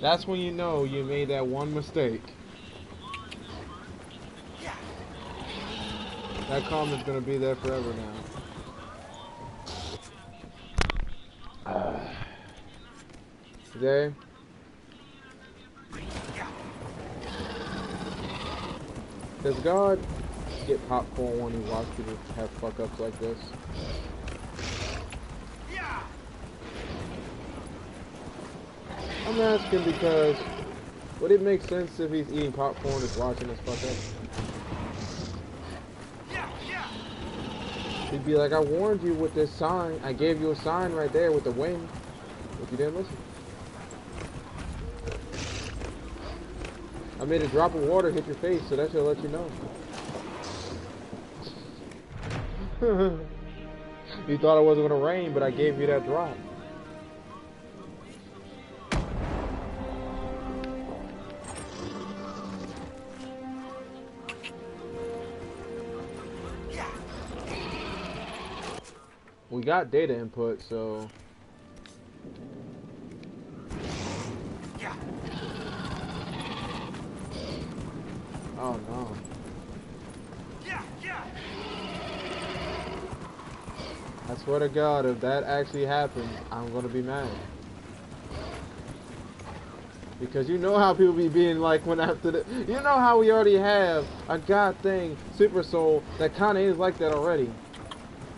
That's when you know you made that one mistake. That comment's gonna be there forever now. Today. Does God get popcorn when he watches people have fuck-ups like this? I'm asking because would it make sense if he's eating popcorn and watching this fuck-up? He'd be like, I warned you with this sign. I gave you a sign right there with the wind, but you didn't listen. I made a drop of water hit your face, so that should let you know. You thought it wasn't gonna rain, but I gave you that drop. We got data input, so... Oh no. I swear to God, if that actually happens, I'm gonna be mad. Because you know how people be being like when after the... You know how we already have a God thing, Super Soul, that kinda is like that already.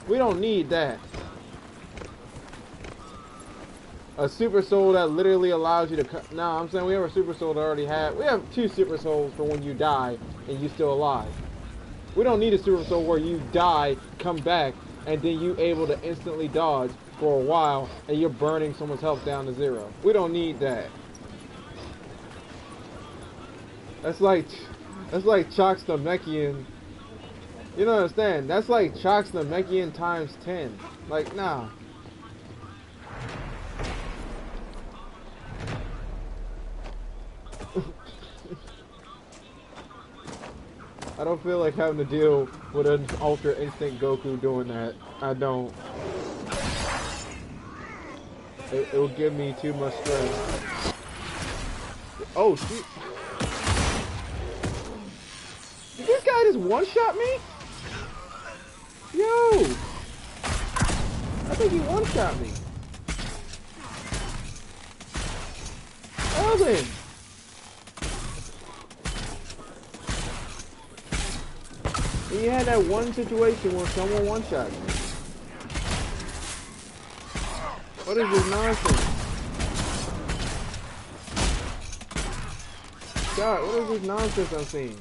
We don't need that. A Super Soul that literally allows you to... No, I'm saying we have a Super Soul that already have... We have 2 Super Souls for when you die and you still alive. We don't need a Super Soul where you die, come back, and then you able to instantly dodge for a while, and you're burning someone's health down to 0. We don't need that. That's like Chox Namekian. You don't understand. That's like Chox Namekian times 10. Like, nah. I don't feel like having to deal with an Ultra Instinct Goku doing that. I don't. It will give me too much stress. Oh, shoot. Did this guy just one-shot me? Yo! I think he one-shot me. Elvin! You had that one situation where someone one-shot me. What is this nonsense? God, what is this nonsense I'm seeing?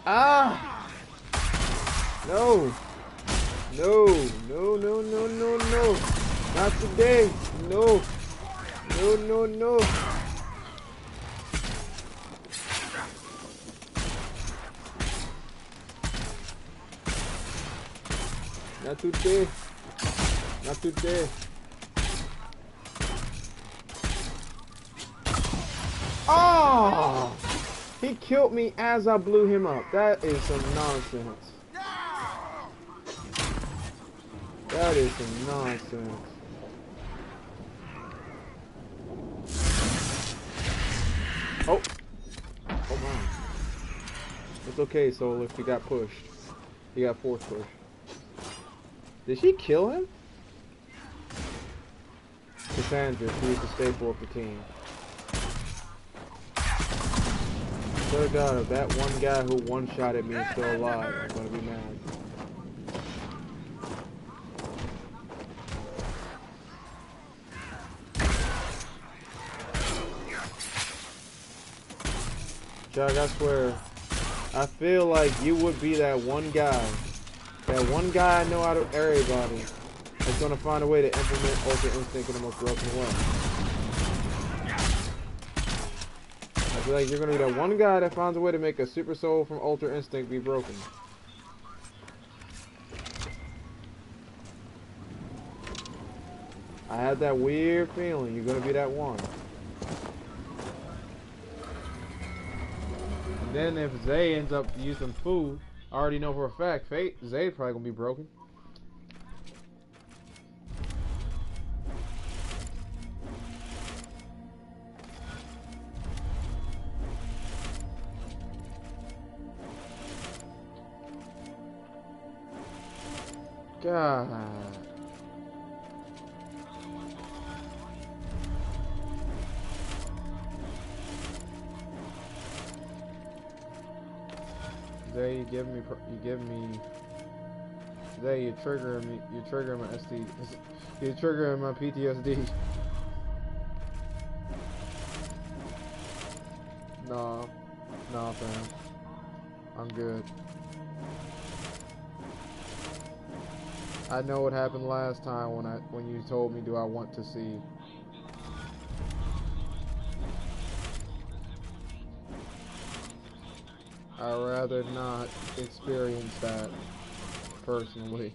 Ah! No! No! No, no, no, no, no! Not today! No! No, no, no! Not today. Not today. Oh! He killed me as I blew him up. That is some nonsense. That is some nonsense. Oh! Oh my. It's okay, Soul, if you got pushed. You got force push. Did she kill him? Cassandra, she was the staple of the team. Swear to God, if that one guy who one-shotted me is still alive, I'm gonna be mad. Chuck, I swear, I feel like you would be that one guy. That one guy I know out of everybody that's gonna find a way to implement Ultra Instinct in the most broken way. I feel like you're gonna be that one guy that finds a way to make a Super Soul from Ultra Instinct be broken. I had that weird feeling you're gonna be that one. And then if Zay ends up using food, I already know for a fact, Zay's probably gonna be broken. God. Zay, you give me, Zay, you're triggering my SD, you're triggering my PTSD. Nah, fam, I'm good. I know what happened last time when you told me, do I want to see? I'd rather not experience that personally.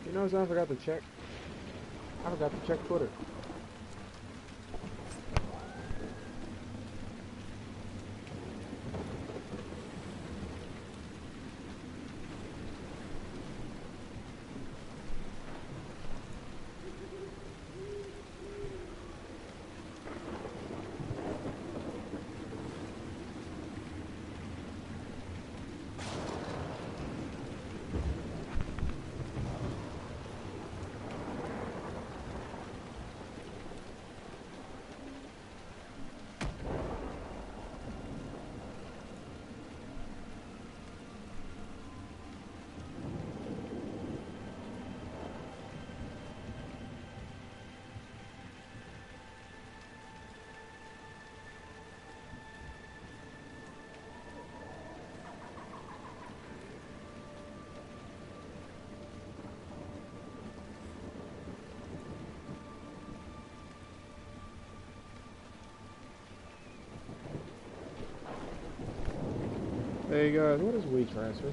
You know what I forgot to check? I forgot to check Twitter. Hey guys, what is WeTransfer?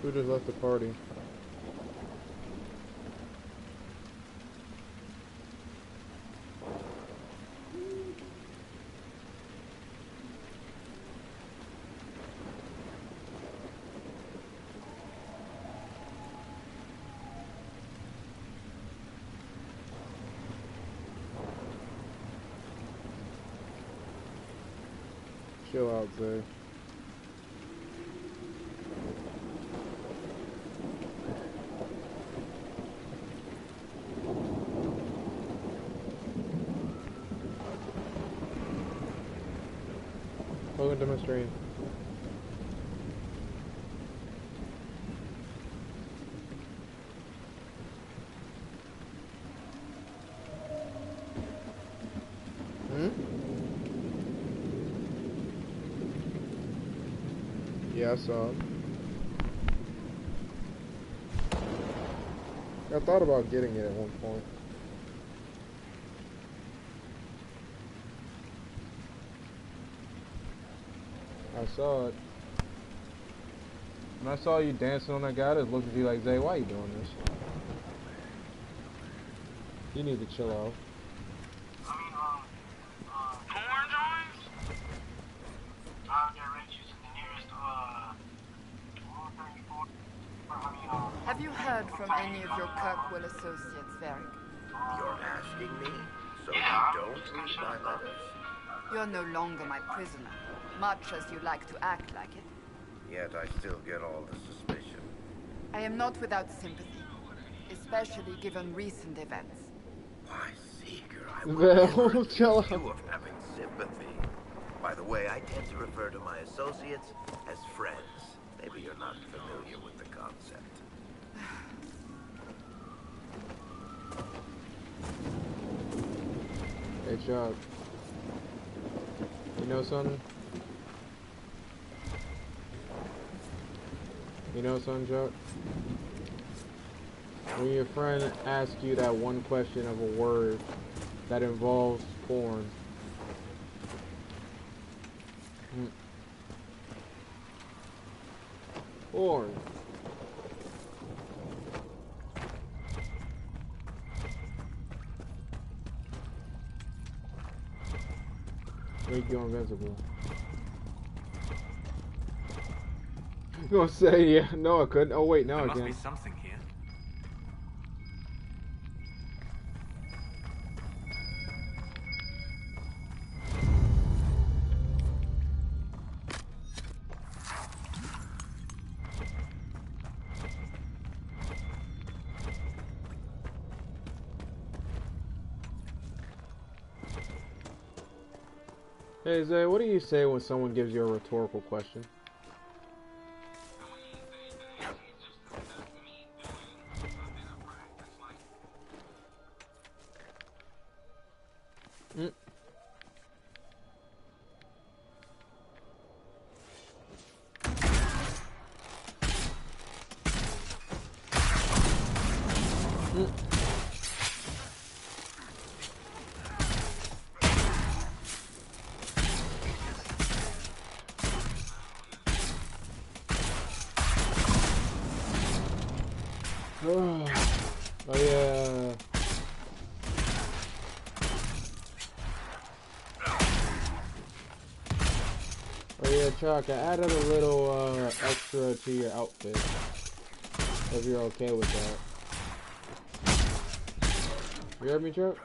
Who just left the party? Chill out, Zay. Welcome to my stream. Yeah, I saw it. I thought about getting it at one point. I saw it. When I saw you dancing on that guy, I just looked at you like, Zay, why are you doing this? You need to chill out. Have you heard from any of your Kirkwell associates, Varric? You're asking me? So you don't read my letters? You're no longer my prisoner, much as you like to act like it. Yet I still get all the suspicion. I am not without sympathy, especially given recent events. Why, Seeker, I would never accuse chill you of having sympathy. By the way, I tend to refer to my associates as friends. Maybe you're not familiar with the concept. Hey, Chuck. You know something? You know something, Chuck? When your friend asks you that one question of a word that involves porn, porn. Make you invincible. You gonna say, yeah, no I couldn't. Oh wait, now I can. There must be something here. Hey Zay, what do you say when someone gives you a rhetorical question? Oh yeah. Oh yeah, Chuck, I added a little extra to your outfit. If you're okay with that. You heard me, Chuck?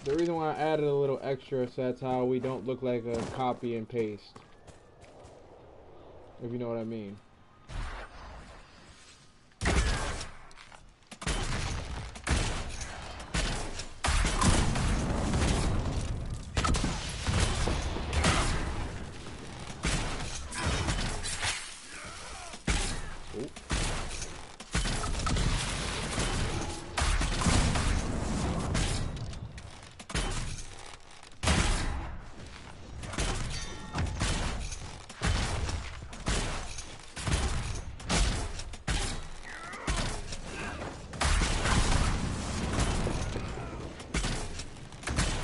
The reason why I added a little extra is that's how we don't look like a copy and paste. If you know what I mean.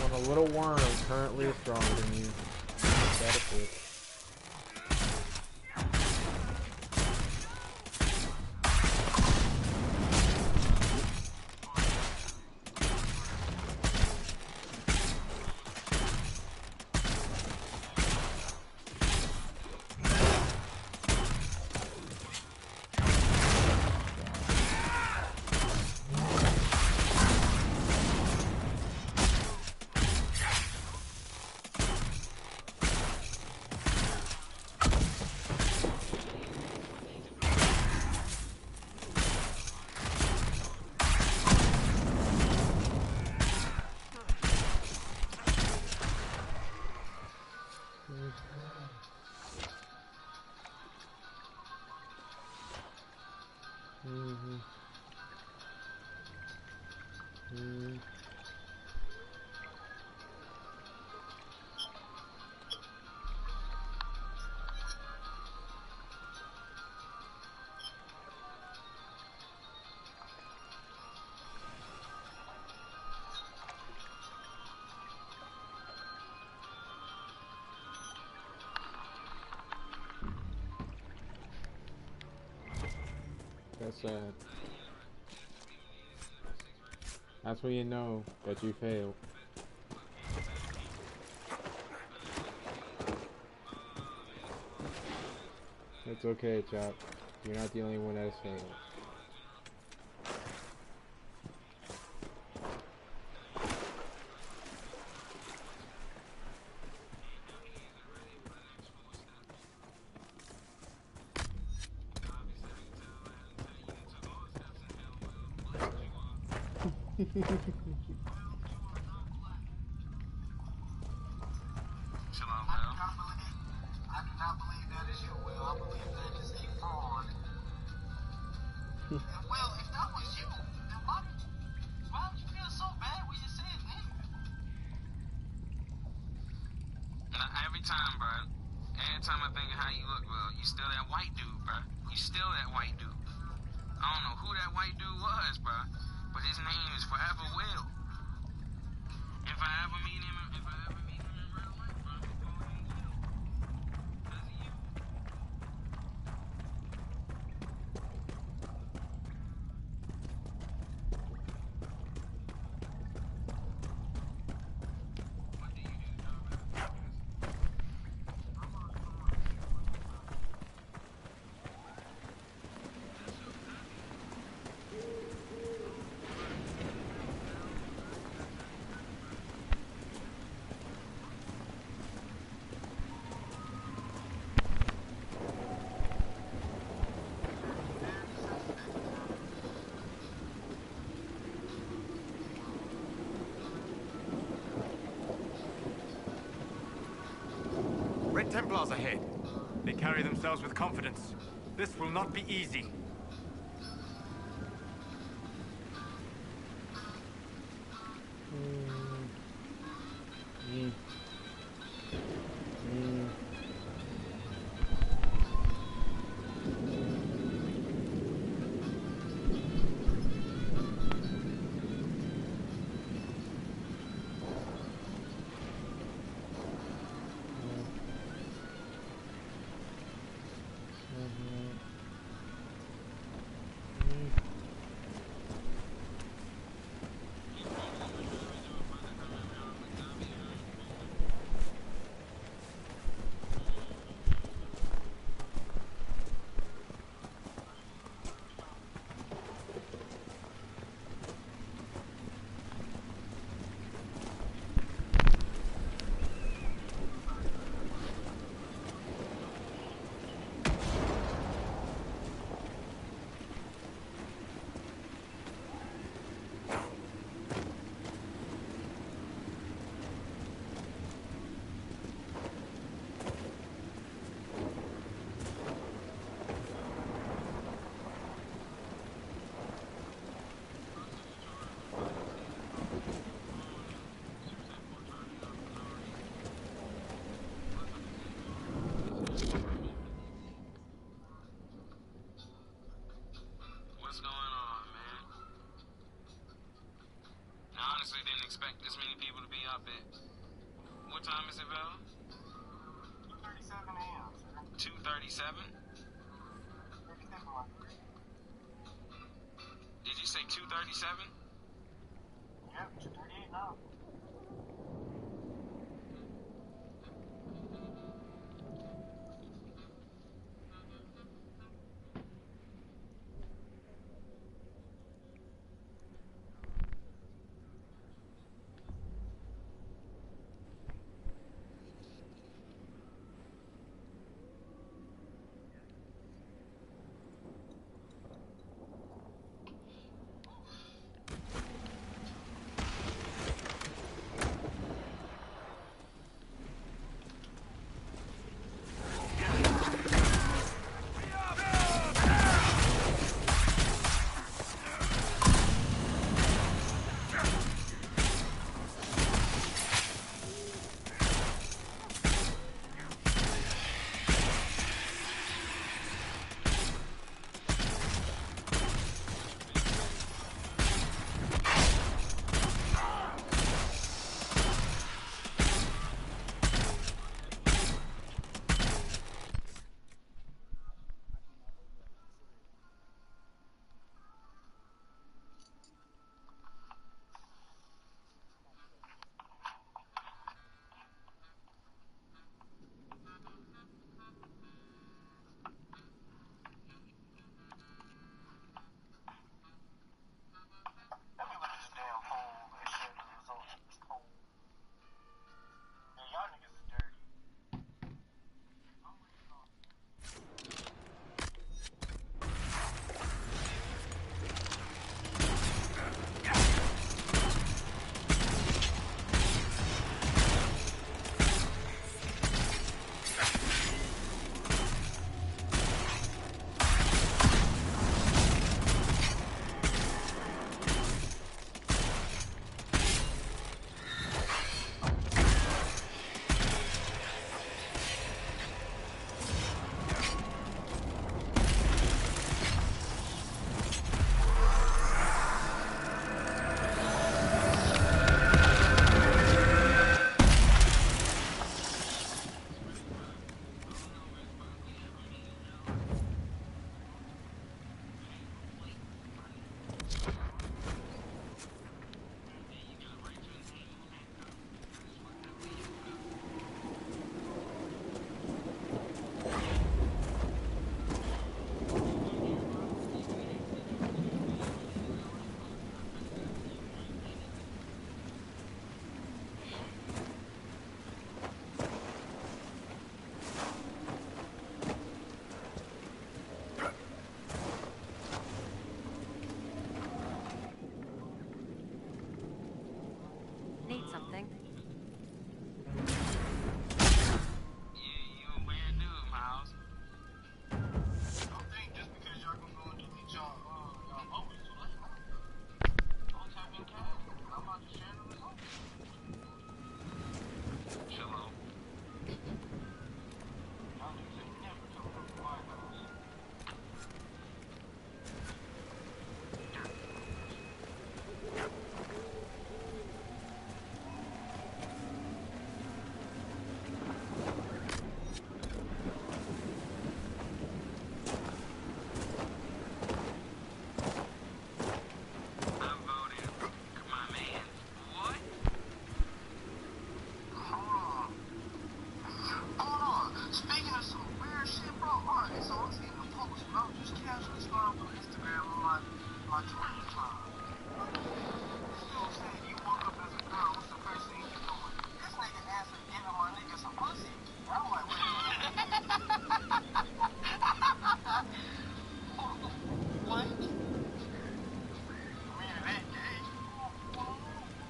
A little worm currently is stronger than you. That is it. That's sad. That's when you know that you failed. It's okay, Chop. You're not the only one that has failed. Red Templars ahead. They carry themselves with confidence. This will not be easy. was it, Bill? 2:37 a.m., sir. 2:37? Did you say 2:37? Yep, 2:38 now.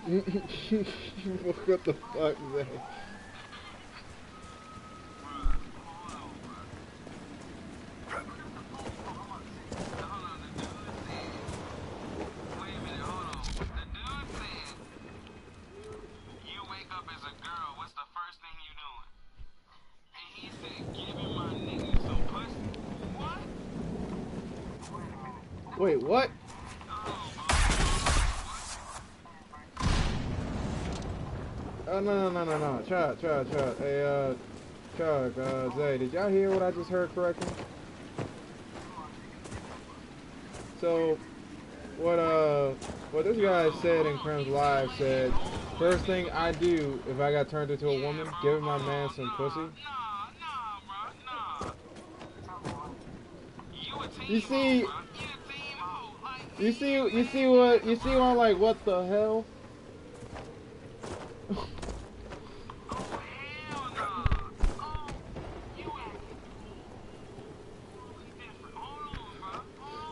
What the fuck, Zay? Wait, what? No. Chuck. Hey, Chuck, Zay, did y'all hear what I just heard correctly? So, what this guy said in Crim's Live said, first thing I do if I got turned into a woman, giving my man some pussy. You see what I'm like, what the hell?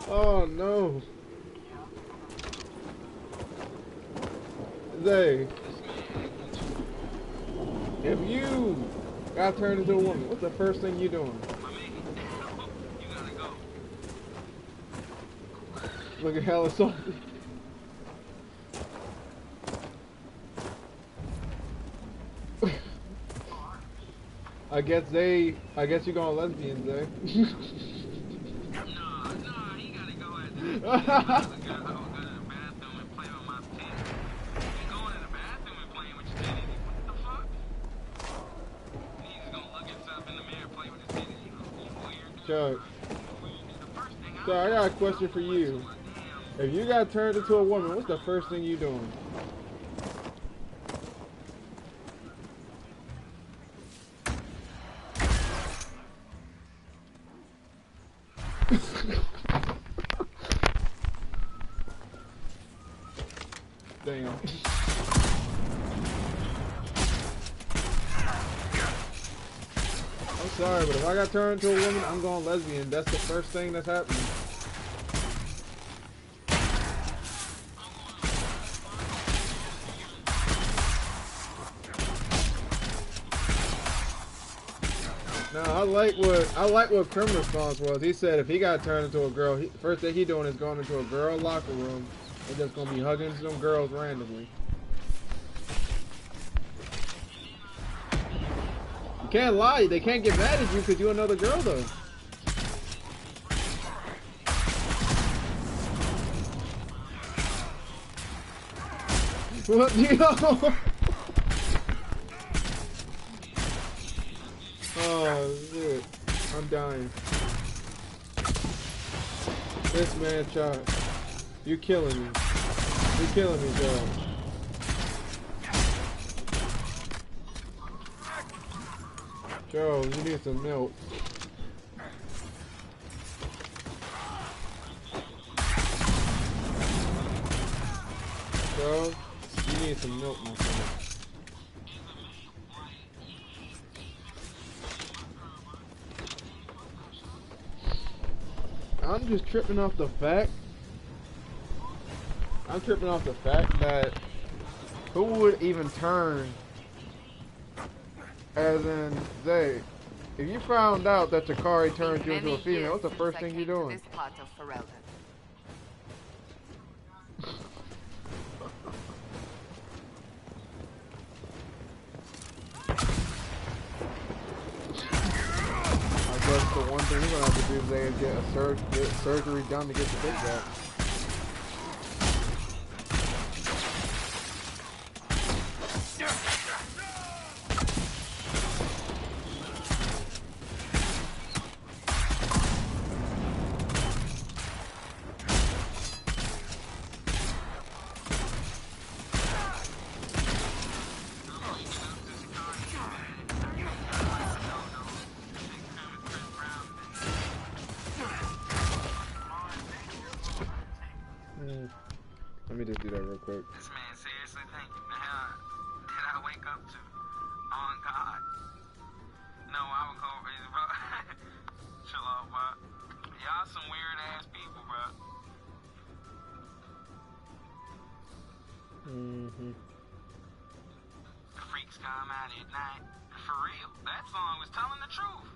Oh no. Zay, if you got turned into a woman, what's the first thing you doing? Look at hella salty. I guess you going lesbian, Zay. He gotta go at the Chuck, I got a question for you. If you got turned into a woman, what's the first thing you doing? Damn. I'm sorry, but if I got turned into a woman, I'm going lesbian. That's the first thing that's happening. No, I like what Krim's response was. He said if he got turned into a girl, first thing he doing is going into a girl locker room and just gonna be hugging some girls randomly. You can't lie. They can't get mad at you because you're another girl though. What? Yo. Oh shit, I'm dying. This man, Chuck, you killing me. You're killing me, Joe. Joe, you need some milk. Joe, you need some milk, my friend. I'm just tripping off the fact. I'm tripping off the fact that who would even turn, as in, Zay, if you found out that Takari turned you into a female, what's the first thing you're doing? This part of Ferelden. I guess the one thing we're gonna have to do today is get surgery done to get the dick back. Let me just do that real quick. This man seriously thinking the hell did I wake up to? On God. No, I would go crazy, bro. Chill out, bro. Y'all some weird ass people, bro. Freaks come out at night. For real, that song was telling the truth.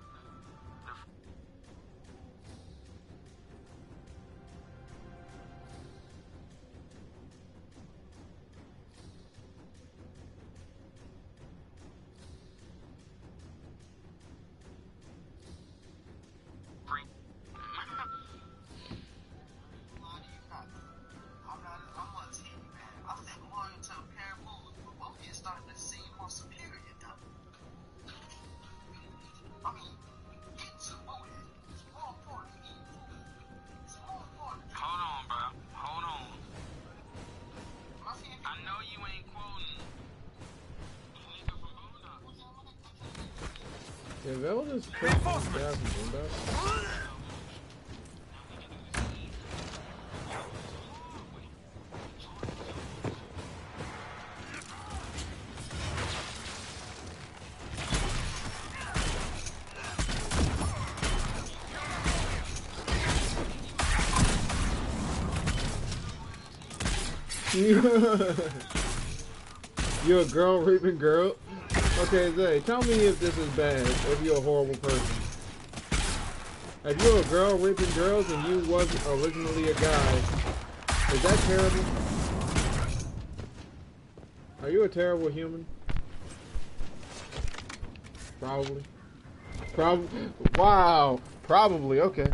Did Vel just put gas in that? You're a girl raping girl? Okay, Zay, tell me if this is bad, if you're a horrible person. If you're a girl raping girls and you was originally a guy, is that terrible? Are you a terrible human? Probably. Wow. Probably, okay.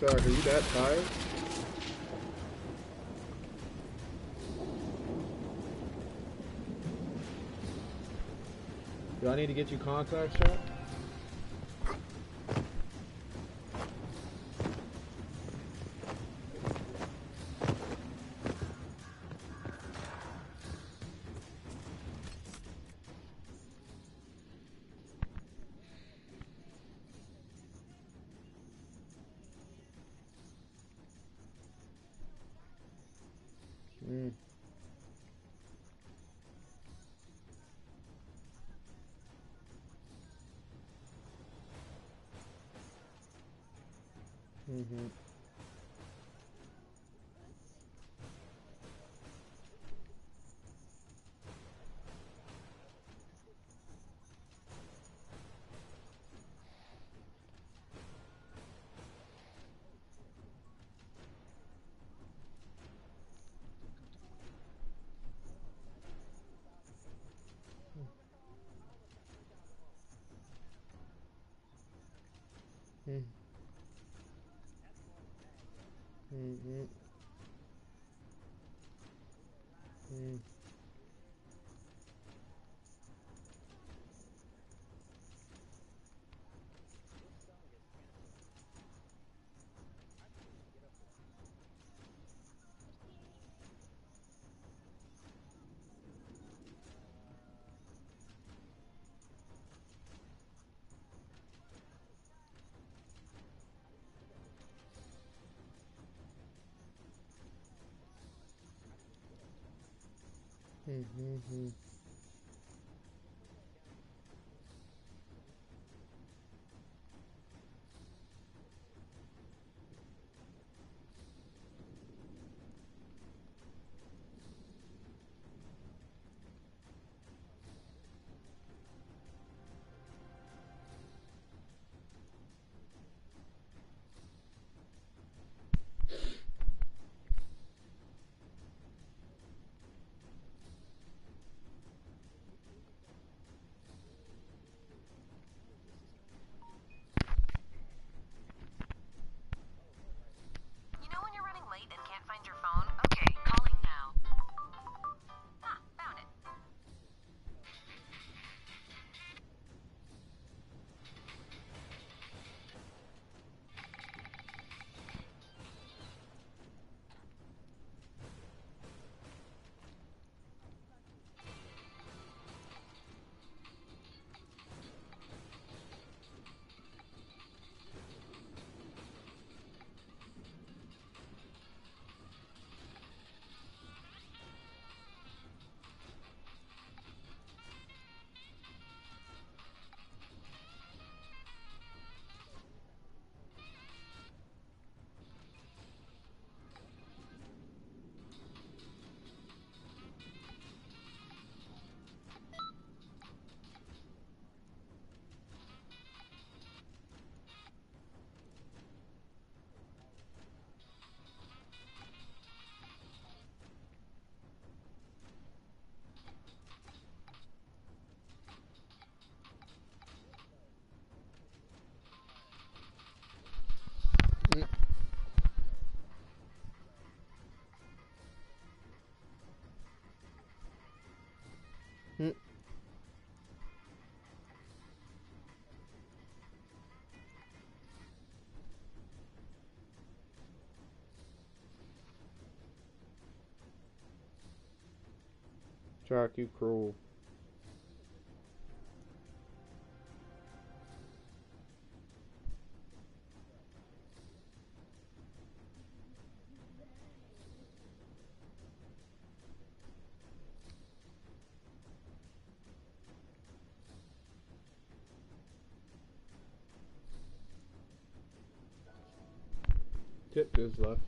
Sorry, are you that tired? Do I need to get you contacts, chat? Jack, you cruel. Tip is left.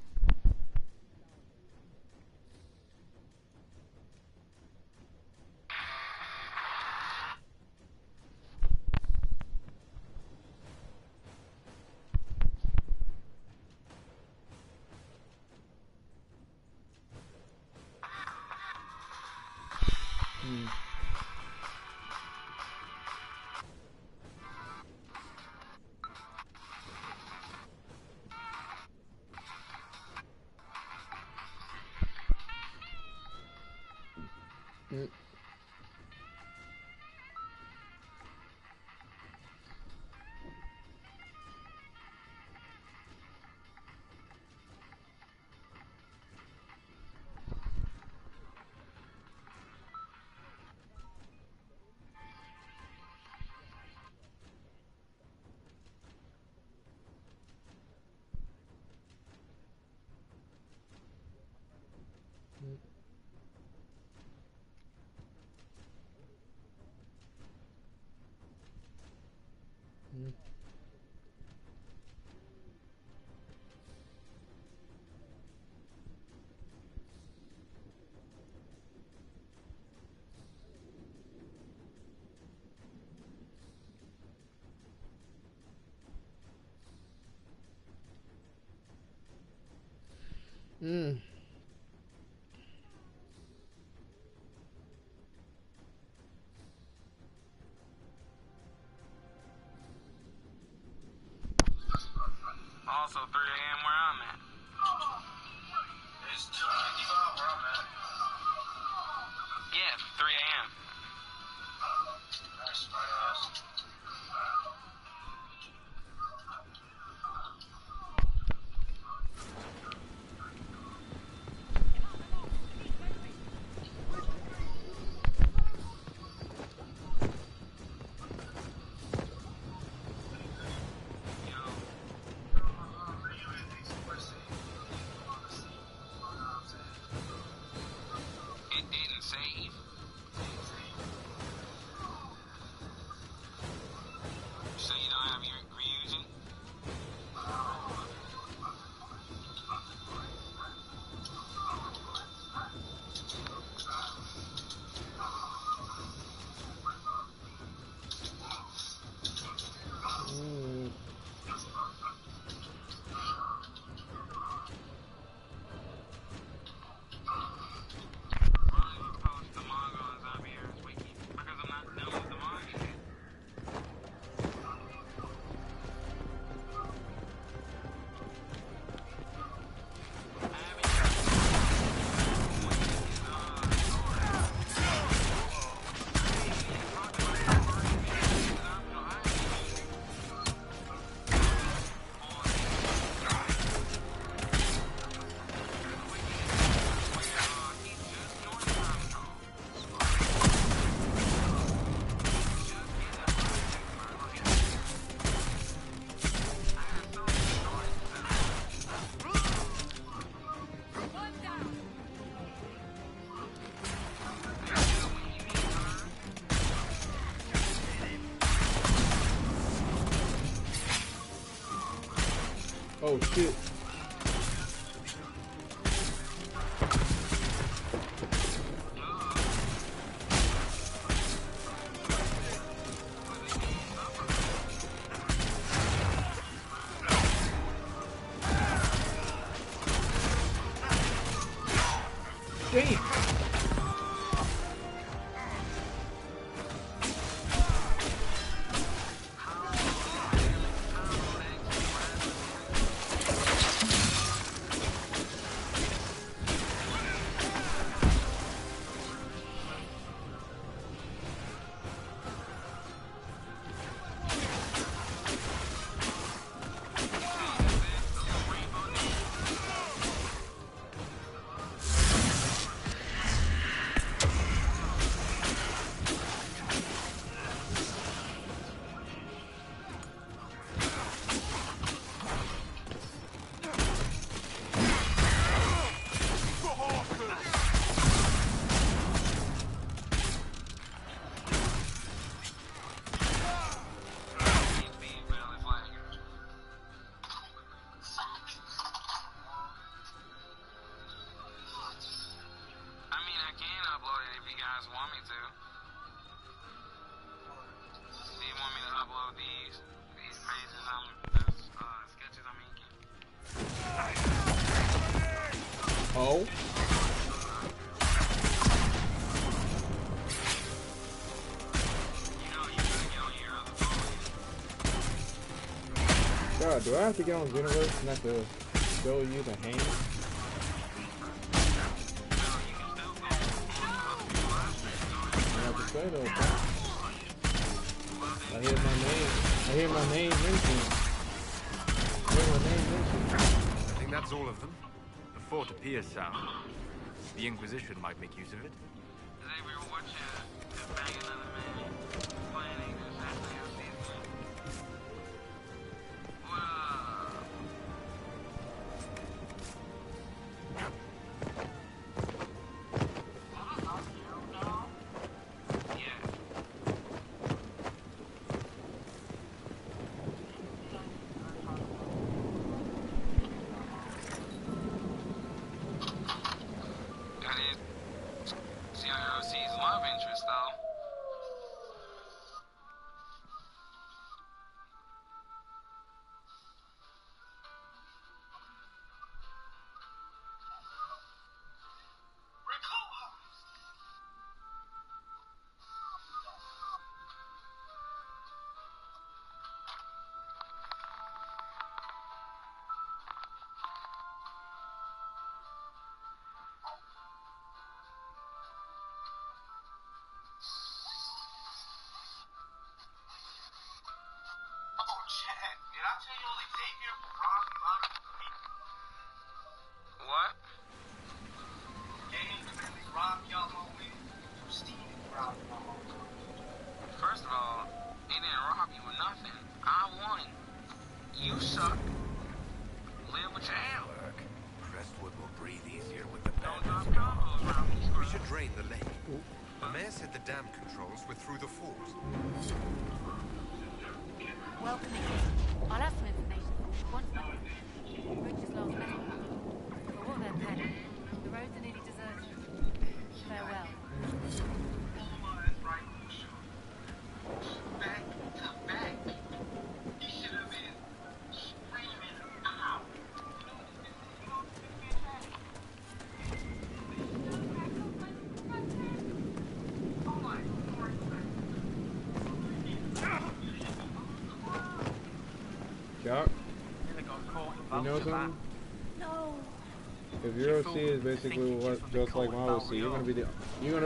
Also 3 a.m. where I'm at. It's 2:55 where I'm at. Yeah, 3 a.m. That's my ass. Oh shit. Damn. guys want me to. Do you want me to upload these pages sketches I'm making? Oh. God, do I have to get on Xenoverse and have to show you the hand? I have to say though, I hear my name mentioned. I think that's all of them. The fort appears sound. The Inquisition might make use of it. Xavier, what you banging on the man? Planning this after your season. CROC's love interest, though. Did I tell you only Xavier robbed What? Games really robbed y'all homie. Steve robbed y'all homie. First of all, he didn't rob you with nothing. I won. You suck. Live with your hell. Look, Crestwood will breathe easier with the Don't drop combos around me, We should drain the lake. The mayor said the dam controls were through the fort. Welcome in. I'll have some information for you once back. Richard's last message. For what they're paying, the roads are nearly deserted. Farewell. Back to back. He should have been screaming out. Chuck? You know something? No. If your OC is basically just like my OC, you're gonna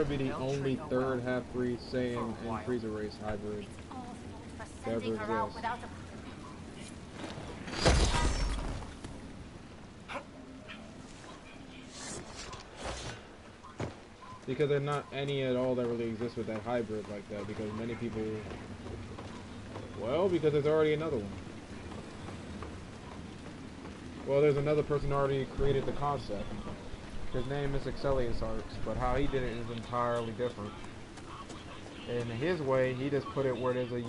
be the only third half-breed Saiyan and Freezer race hybrid to ever exist. Because there's not any at all that really exists with that hybrid like that, because many people, well, because there's already another one. Well, there's another person who already created the concept. His name is Excelius Arts, but how he did it is entirely different. In his way, he just put it where there's a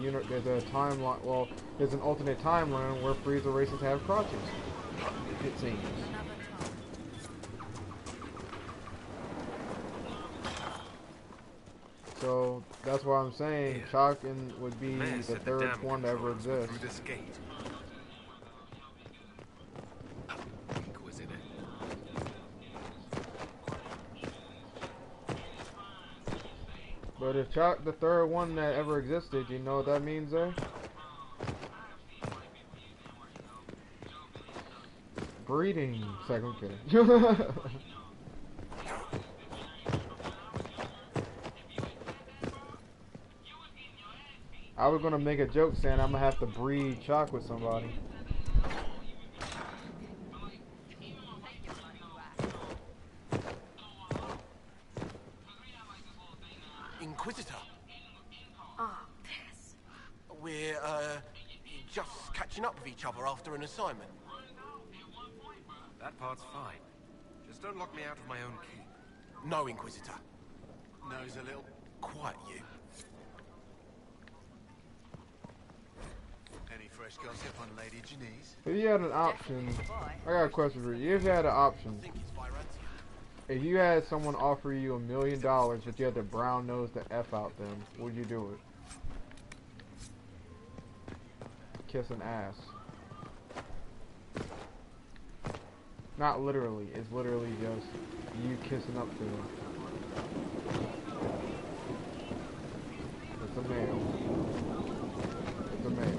timeline. Well, there's an alternate timeline where Freezer races have crotches. It seems. So that's why I'm saying Chakin would be the third one to ever exist. But if Chuck the third one that ever existed, you know what that means there? Breeding. Second kidding. I was gonna make a joke saying I'm gonna have to breed Chuck with somebody. Inquisitor. Ah, piss. We're, just catching up with each other after an assignment. That part's fine. Just don't lock me out of my own keep. No, Inquisitor. Knows a little. Quiet, you. Any fresh gossip on Lady Janice? If you had an option, I got a question for you. If you had an option If you had someone offer you $1 million, but you had the brown nose to F out them, would you do it? Kiss an ass. Not literally. It's literally just you kissing up to them. It's a male. It's a male.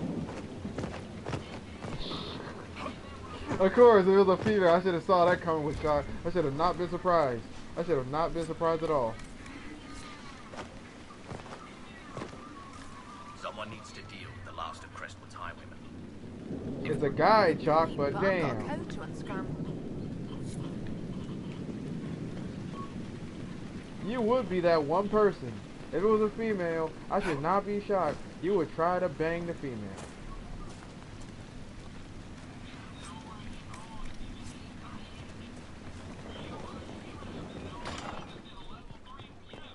Of course, if it was a female, I should have saw that coming with shock. I should have not been surprised. I should have not been surprised at all. Someone needs to deal with the last of Crestwood's highwaymen. It's a guy, Chalk, but damn. You would be that one person. If it was a female, I should not be shocked. You would try to bang the female.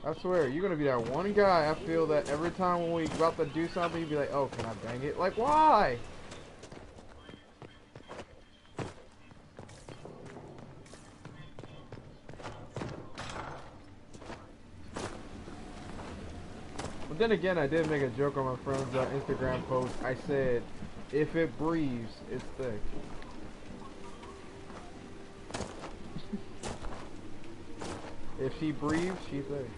I swear, you're gonna be that one guy. I feel that every time when we about to do something, you'd be like, "Oh, can I bang it?" Like, why? But then again, I did make a joke on my friend's Instagram post. I said, "If it breathes, it's thick." If she breathes, she's thick.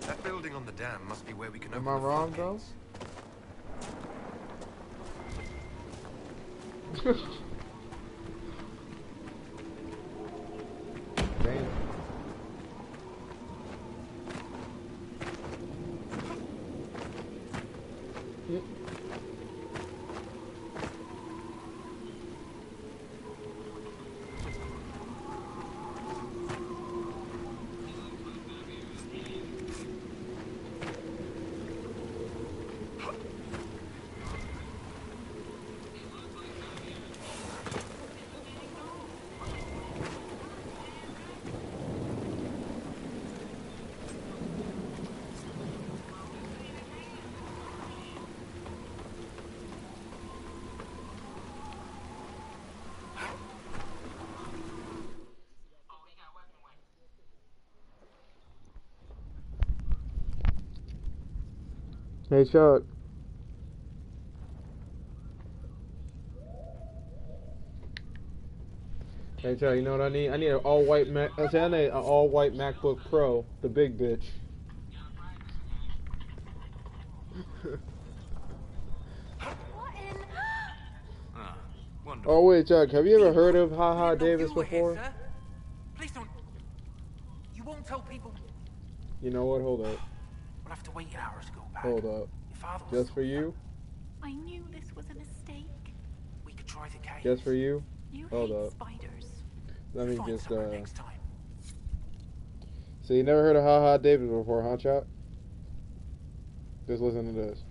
That building on the dam must be where we can open Am I wrong, though? Damn. Yep. Hey, Chuck. Hey, Chuck, you know what I need? I need an all-white Mac. I need an all-white MacBook Pro, the big bitch. Oh wait, Chuck, have you ever heard of Ha Davis before? Here, please don't. You won't tell people. You know what? Hold up. We'll have to wait hours to go back. Hold up. Just for you? I knew this was a mistake. We could try the cave. Just for you? Hold up. Spiders. Let me just So you never heard of Ha Davis before, huh, Chuck? Just listen to this.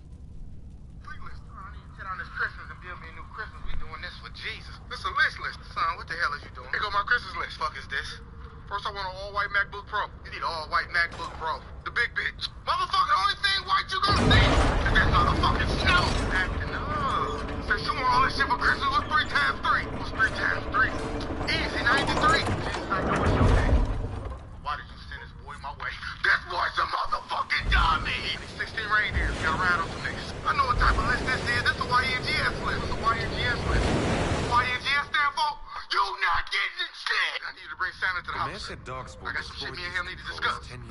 Jesus, this is a list, son. What the hell is you doing? Here go my Christmas list. Fuck is this? First, I want an all-white MacBook Pro. You need an all-white MacBook Pro. The big bitch. Motherfucker, the only thing white you gonna see is that motherfucking snow. Acting up. Say, she want all this shit for Christmas. What's 3 times 3? What's 3 times 3? Easy, 93. Jesus, I know it's your day. Why did you send this boy my way? This boy's a motherfucking dummy. 16 reindeers. You gotta ride on some niggas. I know what type of list this is. This is a YNGS list. This is a YNGS list. YNGS stand for you not getting shit. I need to bring Santa to the house. Said Darkspawn. I got some shit me and him need to discuss. Santa,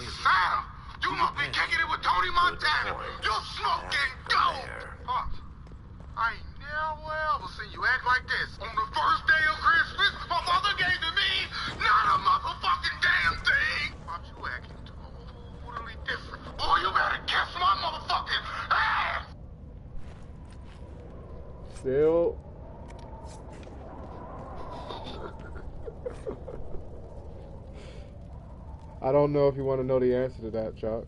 you must be kicking it with Tony Montana. You smoking dope. Pops, I ain't never ever seen you act like this. On the first day of Christmas, my mother gave to me not a motherfucking damn thing. Pops, you acting totally different. Boy, you better kiss my motherfucking ass. Still. I don't know if you want to know the answer to that, Chuck.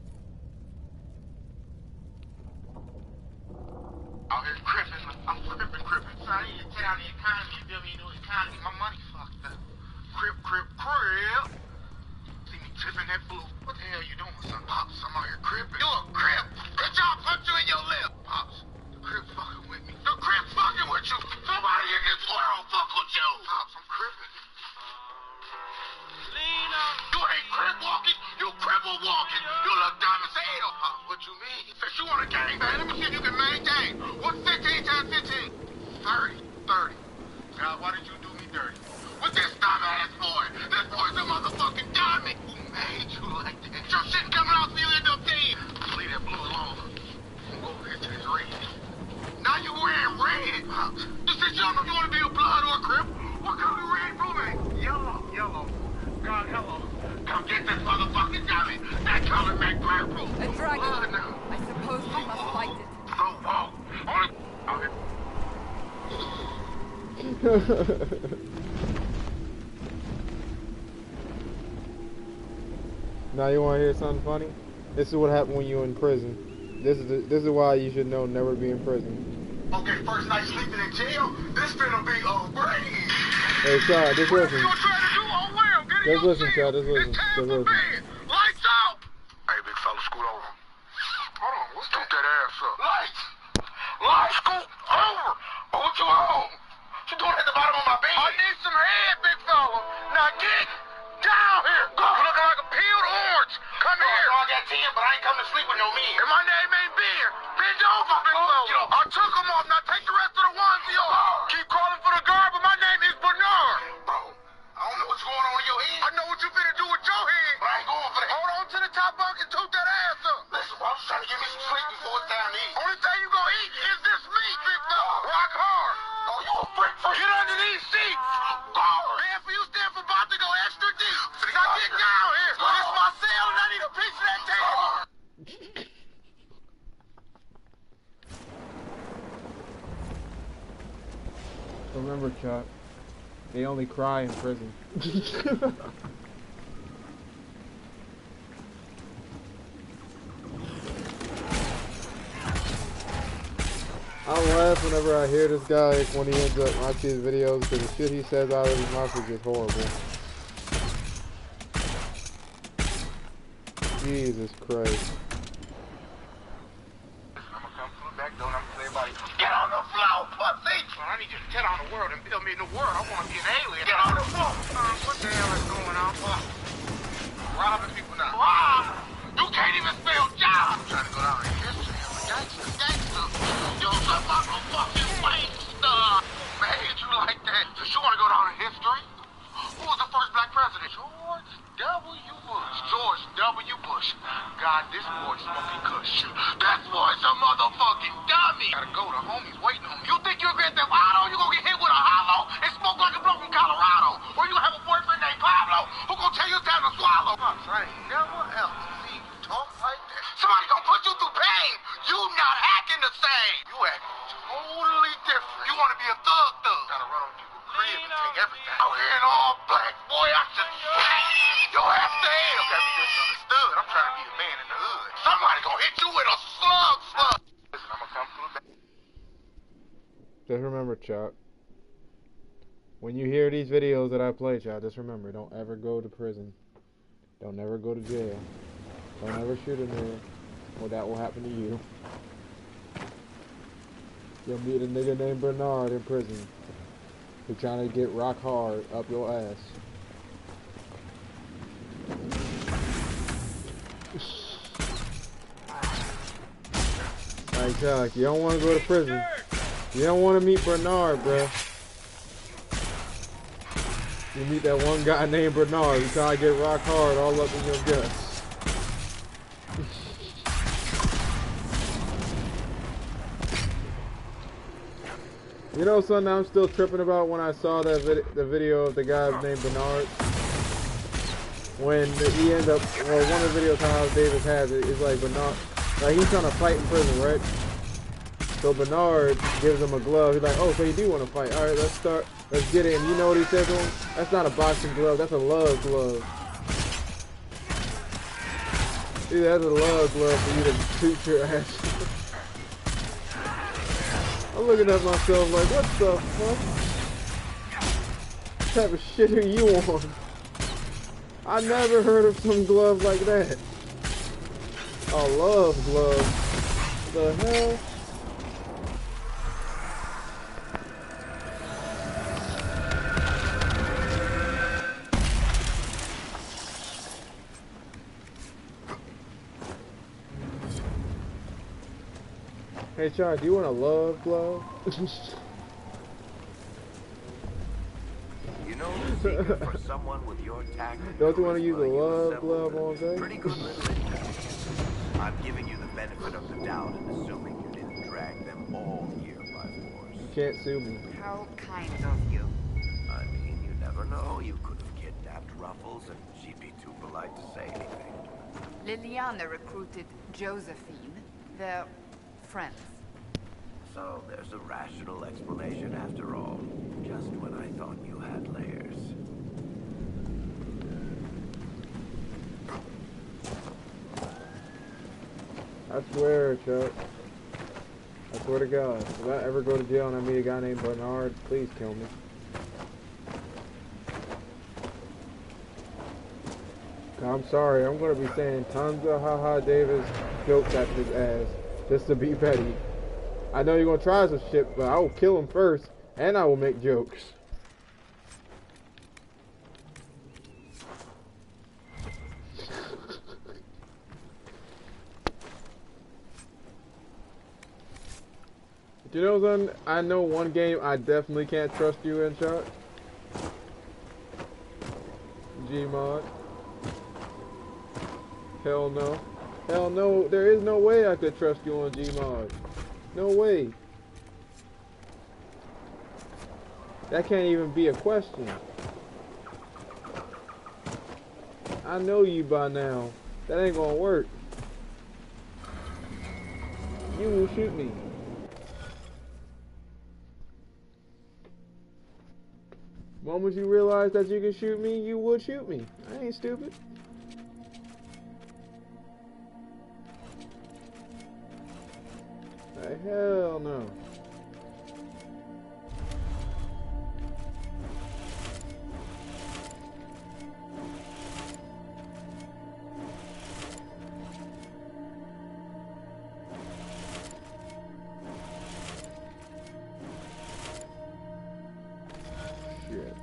Out here crippin'. I'm crippin'. So I need to tear down the economy. You feel me? You know the economy. My money fucked up. Crip. See me tripping that blue. What the hell you doing, son? Pops, I'm out here crippin'. You a crip. Bitch, I'll punch you in your lip. Pops, the crip fucking with me. The crip fucking with you. Somebody in this world fuck with you. Pops, I'm crippin'. 30. God, why did you do me dirty? With this dumbass boy? This boy's a motherfucking diamond. Who made you like that? Your shit coming out so you end up dead. Leave that blue alone. Go over here to this red. Now you wearing red. You said you don't know if you want to be a blood or a crip. What color is red, blue, man? Yellow. God, hello. Come get this motherfucking diamond. That color make black blue. A dragon. I suppose we must fight it. So, only... Okay. Now you want to hear something funny? This is what happened when you're in prison. This is why you should know never be in prison. Okay, first night sleeping in jail. This finna be a breeze. Hey, Chad, just listen. You were trying to do? Oh well, get in just your listen, Chad. Just listen. It's time for bed. Lights out. Hey, big fella, scoot over. Hold on, what's that? Scoot that ass up. Lights, scoot over. Oh, what you on? What you doing at the bottom of my bed? I need some head, big fella. Now get down here. Go. You looking like a peeled orange. Come here. I got 10, but I ain't coming to sleep with no men. And my name ain't Ben. Bend over, big fella. I took them off. Now take the rest of the onesie off. Keep calling for the guard, but my name is Bernard. Bro, I don't know what's going on in your head. I know what you finna do with your head. But I ain't going for that. Hold on to the top bunk and toot that ass up. Listen, bro, I'm just trying to give me some sleep before it's time to eat. Only thing you gonna eat is this meat, big fella. Rock hard. Oh, you a freak. Get under these seats. Man, for you stand for about to go extra deep. Now get down here. This is my cell and I need a piece of that table. Remember, Chuck, they only cry in prison. I laugh whenever I hear this guy when he ends up watching his videos because the shit he says out of his mouth is just horrible. Jesus Christ. Get on the floor, pussy! I need you to get on the world and build me a new world. I want to be an alien. Get on the floor! What the hell is going on? Robbing people now. Rob! You can't even spell job! I'm trying to go down in history. I'm a gangster. You're a motherfucking waster! Made you like that. So you want to go down in history? Who was the first black president? George W. Bush. George W. Bush. God, this boy's smoking kush. That boy's a motherfucking dummy. Gotta go. The homie's waiting on me. You think you're Grand Theft Auto? You gonna get hit with a hollow and smoke like a bloke from Colorado? Or you have a boyfriend named Pablo who gonna tell you it's time to swallow? I ain't never else seen you talk like that. Somebody gonna put you through pain. You not acting the same. You act totally different. You wanna be a thug. Gotta run on people's crib and take everything. Out here in all black, boy, I should smash your ass to hell. Got me misunderstood. I'm trying to be a man in the hood. Somebody gonna hit you with a slug. Listen, I'm gonna come through the back. Just remember, Chuck, when you hear these videos that I play, Chuck, just remember, don't ever go to prison. Don't ever go to jail. Don't ever shoot a nigga, or that will happen to you. You'll meet a nigga named Bernard in prison who's trying to get rock hard up your ass. Alright, Chuck, you don't want to go to prison. You don't want to meet Bernard, bruh. You meet that one guy named Bernard who's trying to get rock hard all up in your guts. You know something I'm still tripping about when I saw that the video of the guy named Bernard? When he ends up, well, one of the videos how Davis has it is like Bernard, like he's trying to fight in prison, right? So Bernard gives him a glove. He's like, oh, so you do want to fight? All right, let's start. Let's get it. And you know what he said to him? That's not a boxing glove. That's a love glove. See, that's a love glove for you to shoot your ass. I'm looking at myself like, what the fuck? What type of shit are you on? I never heard of some glove like that. A love glove. The hell? Hey, Sean, do you want a love glove? seeker for someone with your tact. Don't you want to use a love glove all day? Pretty good little interview. I'm giving you the benefit of the doubt and assuming you didn't drag them all here by force. You can't sue me. How kind of you. I mean, you never know. You could have kidnapped Ruffles and she'd be too polite to say anything. Liliana recruited Josephine. They're friends. So there's a rational explanation after all. Just when I thought you had layers. I swear, Chuck. I swear to God. If I ever go to jail and I meet a guy named Bernard, please kill me. I'm sorry, I'm gonna be saying tons of haha Davis jokes at his ass just to be petty. I know you're gonna try some shit, but I will kill him first, and I will make jokes. You know, son, I know one game I definitely can't trust you in, Chuck. Gmod. Hell no. Hell no, there is no way I could trust you on Gmod. No way. That can't even be a question. I know you by now. That ain't gonna work. You will shoot me. The moment you realize that you can shoot me, you would shoot me. I ain't stupid. Hell no. Shit.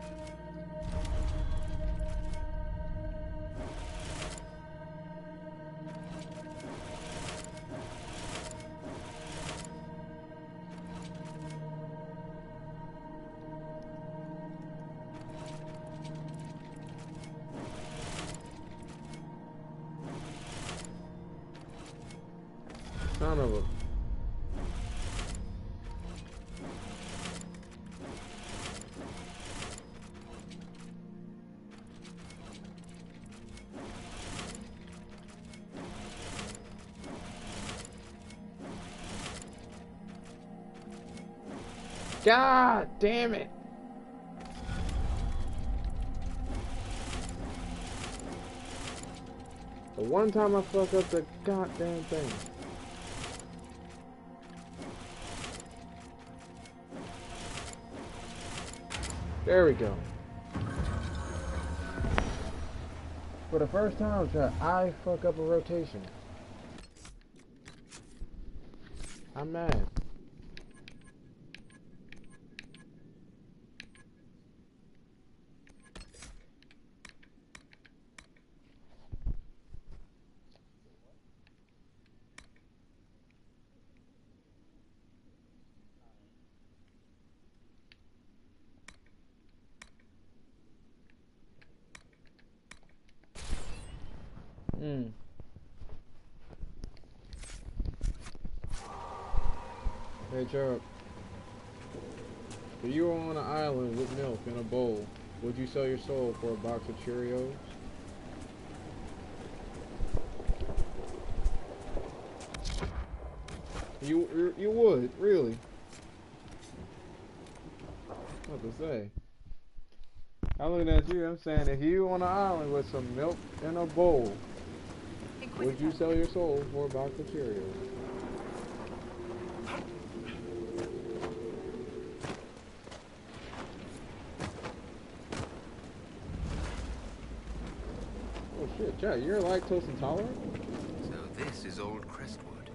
Son of a... God damn it! The one time I fuck up the goddamn thing. There we go. For the first time, I fuck up a rotation. I'm mad. Hey Chuck, if you were on an island with milk in a bowl, would you sell your soul for a box of Cheerios? You would, really? What to say? I'm looking at you, I'm saying if you on an island with some milk in a bowl, would you sell your soul for a box of Cheerios? Oh shit, Jack, you're lactose intolerant? So this is old Crestwood.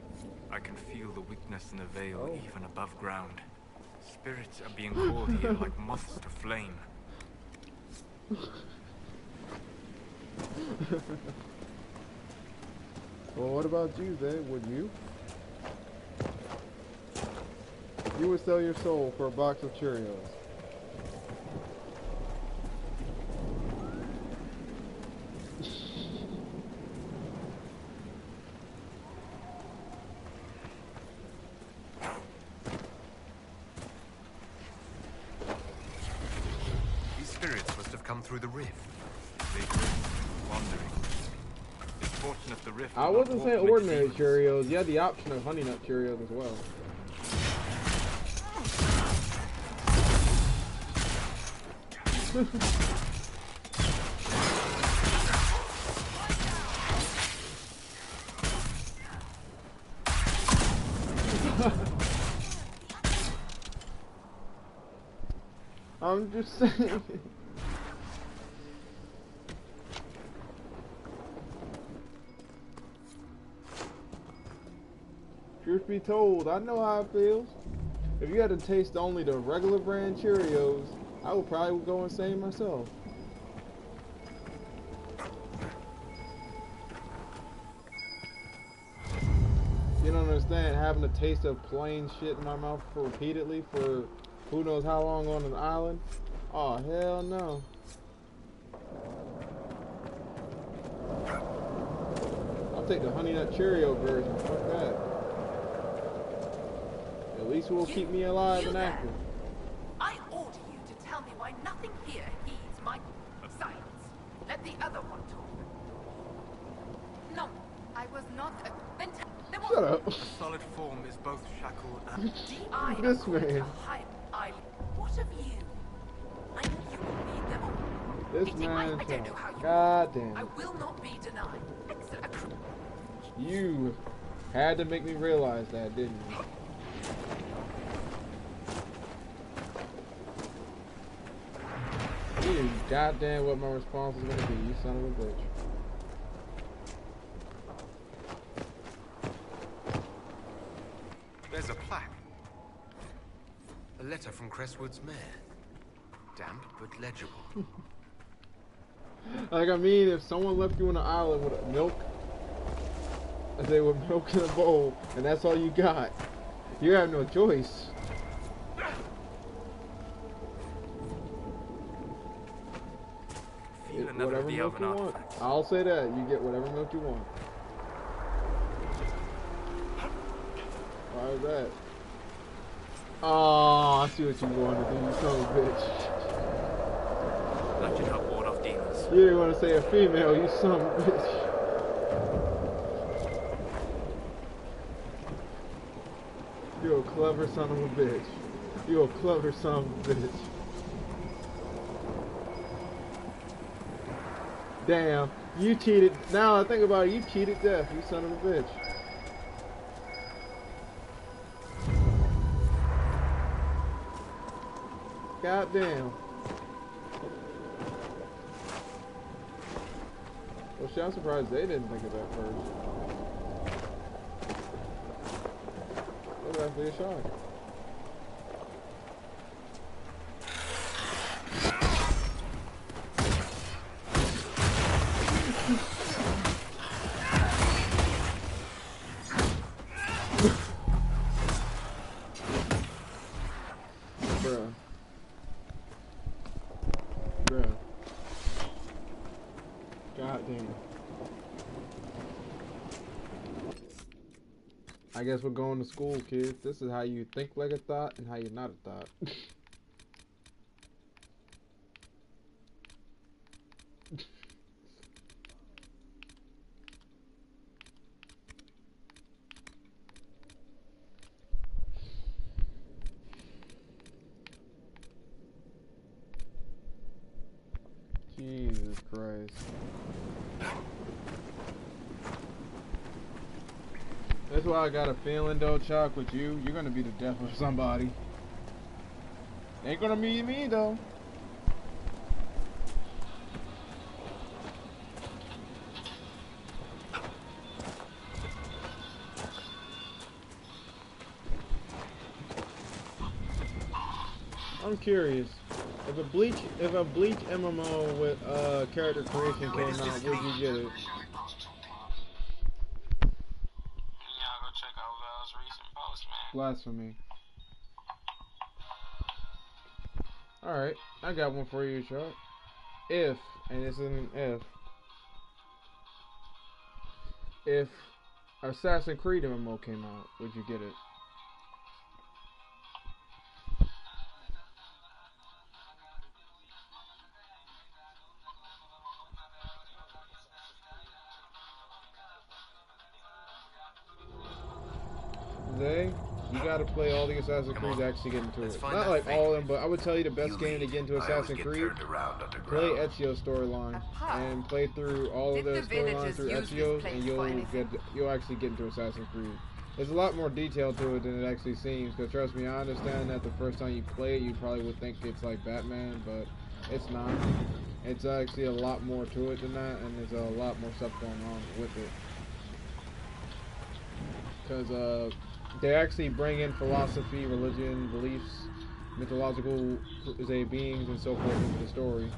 I can feel the weakness in the veil even above ground. Spirits are being called here like moths to flame. Well, what about you, Zay? Would you? You would sell your soul for a box of Cheerios. through the rift. Big rift, wandering. It's fortunate the rift. I wasn't saying ordinary Cheerios. You had the option of Honey Nut Cheerios as well. I'm just saying. Truth be told, I know how it feels. If you had to taste only the regular brand Cheerios, I would probably go insane myself. You don't understand having a taste of plain shit in my mouth repeatedly for who knows how long on an island? Oh, hell no. I'll take the Honey Nut Cheerio version. Fuck that. At least it will keep me alive and active. I order you to tell me why nothing here heeds my silence. Let the other one talk. No, I was not a... Shut up. Solid form is both shackled and... This man. What of you? I know you will need them all. This man. I don't know how you... God damn. I will not be denied. You had to make me realize that, didn't you? You knew goddamn what my response was gonna be, you son of a bitch. There's a plaque. A letter from Crestwood's mayor. Damp but legible. Like, I mean, if someone left you on an island with milk, and they were milk in a bowl, and that's all you got, you have no choice. Whatever milk you want. I'll say that. You get whatever milk you want. Why is that? Oh, I see what you wanted to do, you son of a bitch. That should help ward off demons. You didn't want to say a female, you son of a bitch. You're a clever son of a bitch. You're a clever son of a bitch. Damn, you cheated. Now I think about it, you cheated death, you son of a bitch. God damn. Well, shit, I'm surprised they didn't think of that first. That was actually a shock. I guess we're going to school, kids. This is how you think like a thought and how you're not a thought. Jesus Christ. That's why I got a feeling though, Chuck, with you, you're gonna be the death of somebody. Ain't gonna be me though. I'm curious. If a Bleach MMO with character creation came out, would you get it? Blasphemy. Alright, I got one for you, Chuck. If, and this isn't an if Assassin's Creed MMO came out, would you get it? Zay, you gotta play all the Assassin's Creed to actually get into it. Not like all of them, but I would tell you the best game to get into Assassin's Creed, play Ezio's storyline and play through all of the storylines through Ezio's, and you'll actually get into Assassin's Creed. There's a lot more detail to it than it actually seems, because trust me, I understand that the first time you play it, you probably would think it's like Batman, but it's not. It's actually a lot more to it than that, and there's a lot more stuff going on with it. Because they actually bring in philosophy, religion, beliefs, mythological beings, and so forth into the story.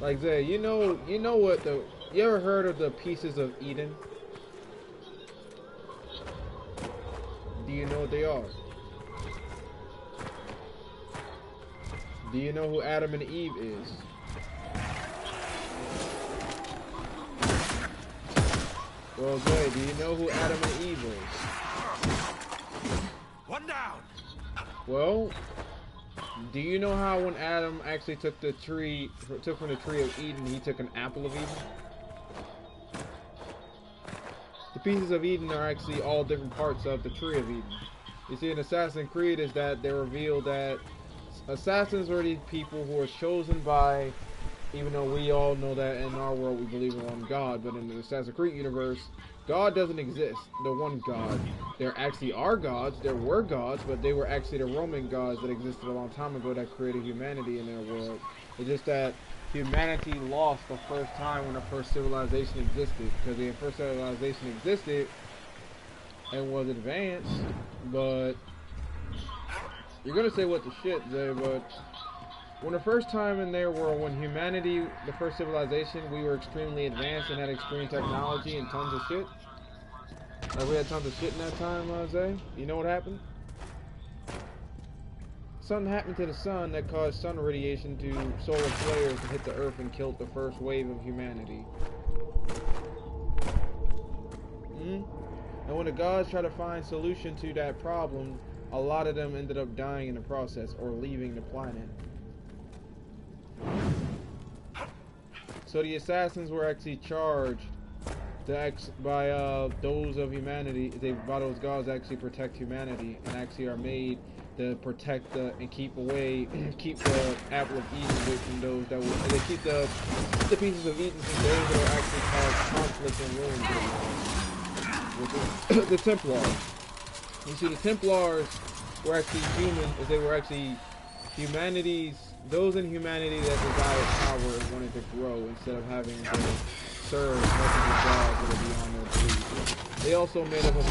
Like Zay, you know what you ever heard of the pieces of Eden? Do you know what they are? Do you know who Adam and Eve is? Well, Zay, do you know who Adam and Eve is? One down. Well, do you know how when Adam actually took from the tree of Eden, he took an apple of Eden? The pieces of Eden are actually all different parts of the tree of Eden. You see, in Assassin's Creed is that they reveal that assassins are these people who are chosen by, even though we all know that in our world we believe in one God, but in the Assassin's Creed universe, God doesn't exist, the one God. There actually are gods, there were gods, but they were actually the Roman gods that existed a long time ago that created humanity in their world. It's just that humanity lost the first time when the first civilization existed, because the first civilization existed and was advanced, but you're gonna say what the shit, Zay, but when the first time in their world, when humanity, the first civilization, we were extremely advanced and had extreme technology and tons of shit. Like we had tons of shit in that time, Zay. You know what happened? Something happened to the sun that caused sun radiation to solar flares to hit the earth and killed the first wave of humanity. And when the gods tried to find solution to that problem, a lot of them ended up dying in the process or leaving the planet. So the assassins were actually charged by those of humanity. By those gods actually protect humanity and actually are made to protect and keep the apple of Eden away from those that will. They keep the pieces of Eden from those that are actually cause conflict and ruin. With the Templars. You see, the Templars were actually human. They were actually those in humanity that desired power and wanted to grow instead of having to serve multiple gods that are beyond their belief. They also made up a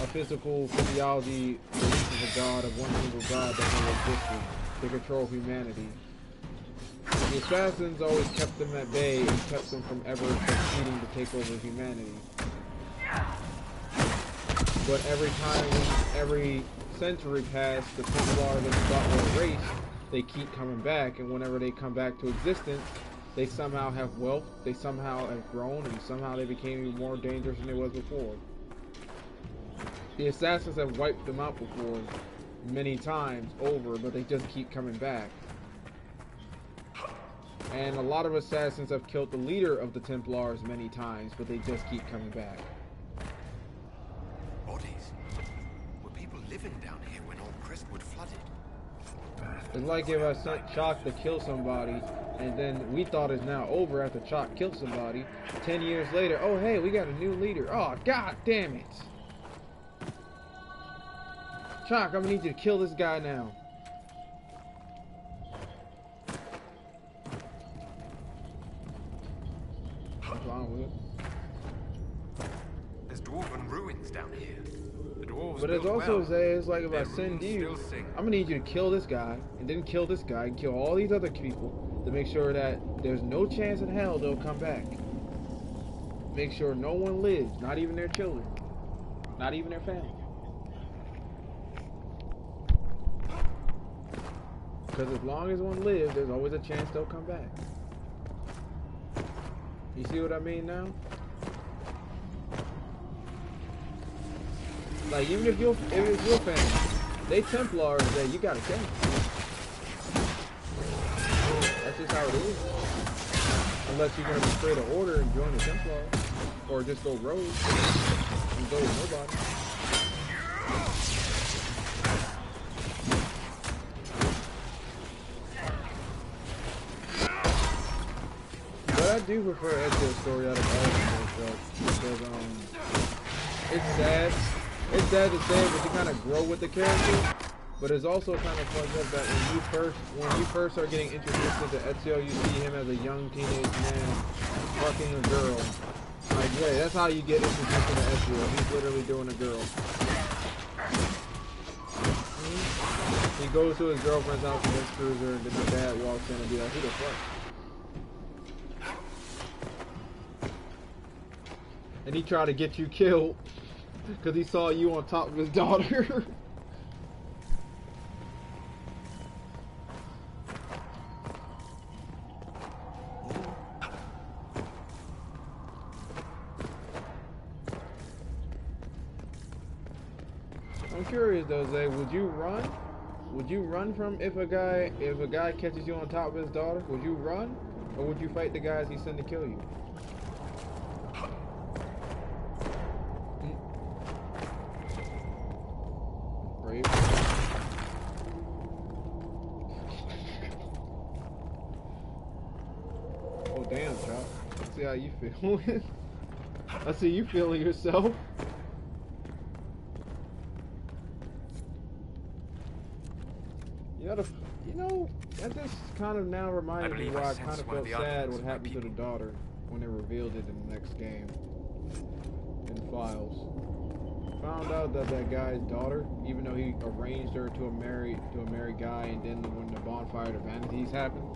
physical physiology belief of a god, of one single god that never existed to control humanity. The assassins always kept them at bay and kept them from ever succeeding to take over humanity. But every century passed, the Templars that thought were a race, they keep coming back, and whenever they come back to existence, they somehow have wealth, they somehow have grown, and somehow they became even more dangerous than they was before. The assassins have wiped them out before, many times over, but they just keep coming back. And a lot of assassins have killed the leader of the Templars many times, but they just keep coming back. Bodies? Were people living down here when old Crestwood flooded? It's like if I sent Chalk to kill somebody, and then we thought it's now over after Chalk killed somebody. 10 years later, oh hey, we got a new leader. Oh, god damn it. Chalk, I'm gonna need you to kill this guy now. What's wrong with it? There's dwarven ruins down here. The dwarves but it's also it's like if I send you, I'm gonna need you to kill this guy, and then kill this guy, and kill all these other people to make sure that there's no chance in hell they'll come back. Make sure no one lives, not even their children, not even their family. Because as long as one lives, there's always a chance they'll come back. You see what I mean now? Like, even if it's your family, they Templars that you gotta kill them. That's just how it is. Unless you're gonna betray the order and join the Templars. or just go rogue and go with nobody. But I do prefer Ezio's story out of all of them, because it's sad. It's sad to say, but you kind of grow with the character. But it's also kind of fucked up that when you first start getting introduced into Ezio, you see him as a young teenage man fucking a girl. Like, yeah, that's how you get introduced into Ezio. He's literally doing a girl. He goes to his girlfriend's house in his cruiser, and then the dad walks in and be like, who the fuck? And he tried to get you killed because he saw you on top of his daughter. I'm curious though, Zay, would you run? Would you run from if a guy catches you on top of his daughter? Would you run? Or would you fight the guys he sent to kill you? Brave. Oh damn, Chop. Let's see how you feel. I see you feeling yourself. You know, that just kind of now reminded me why I kind of felt sad what happened to the daughter when they revealed it in the next game. In Files. Found out that that guy's daughter, even though he arranged her to a married guy, and then when the bonfire of vanities happened,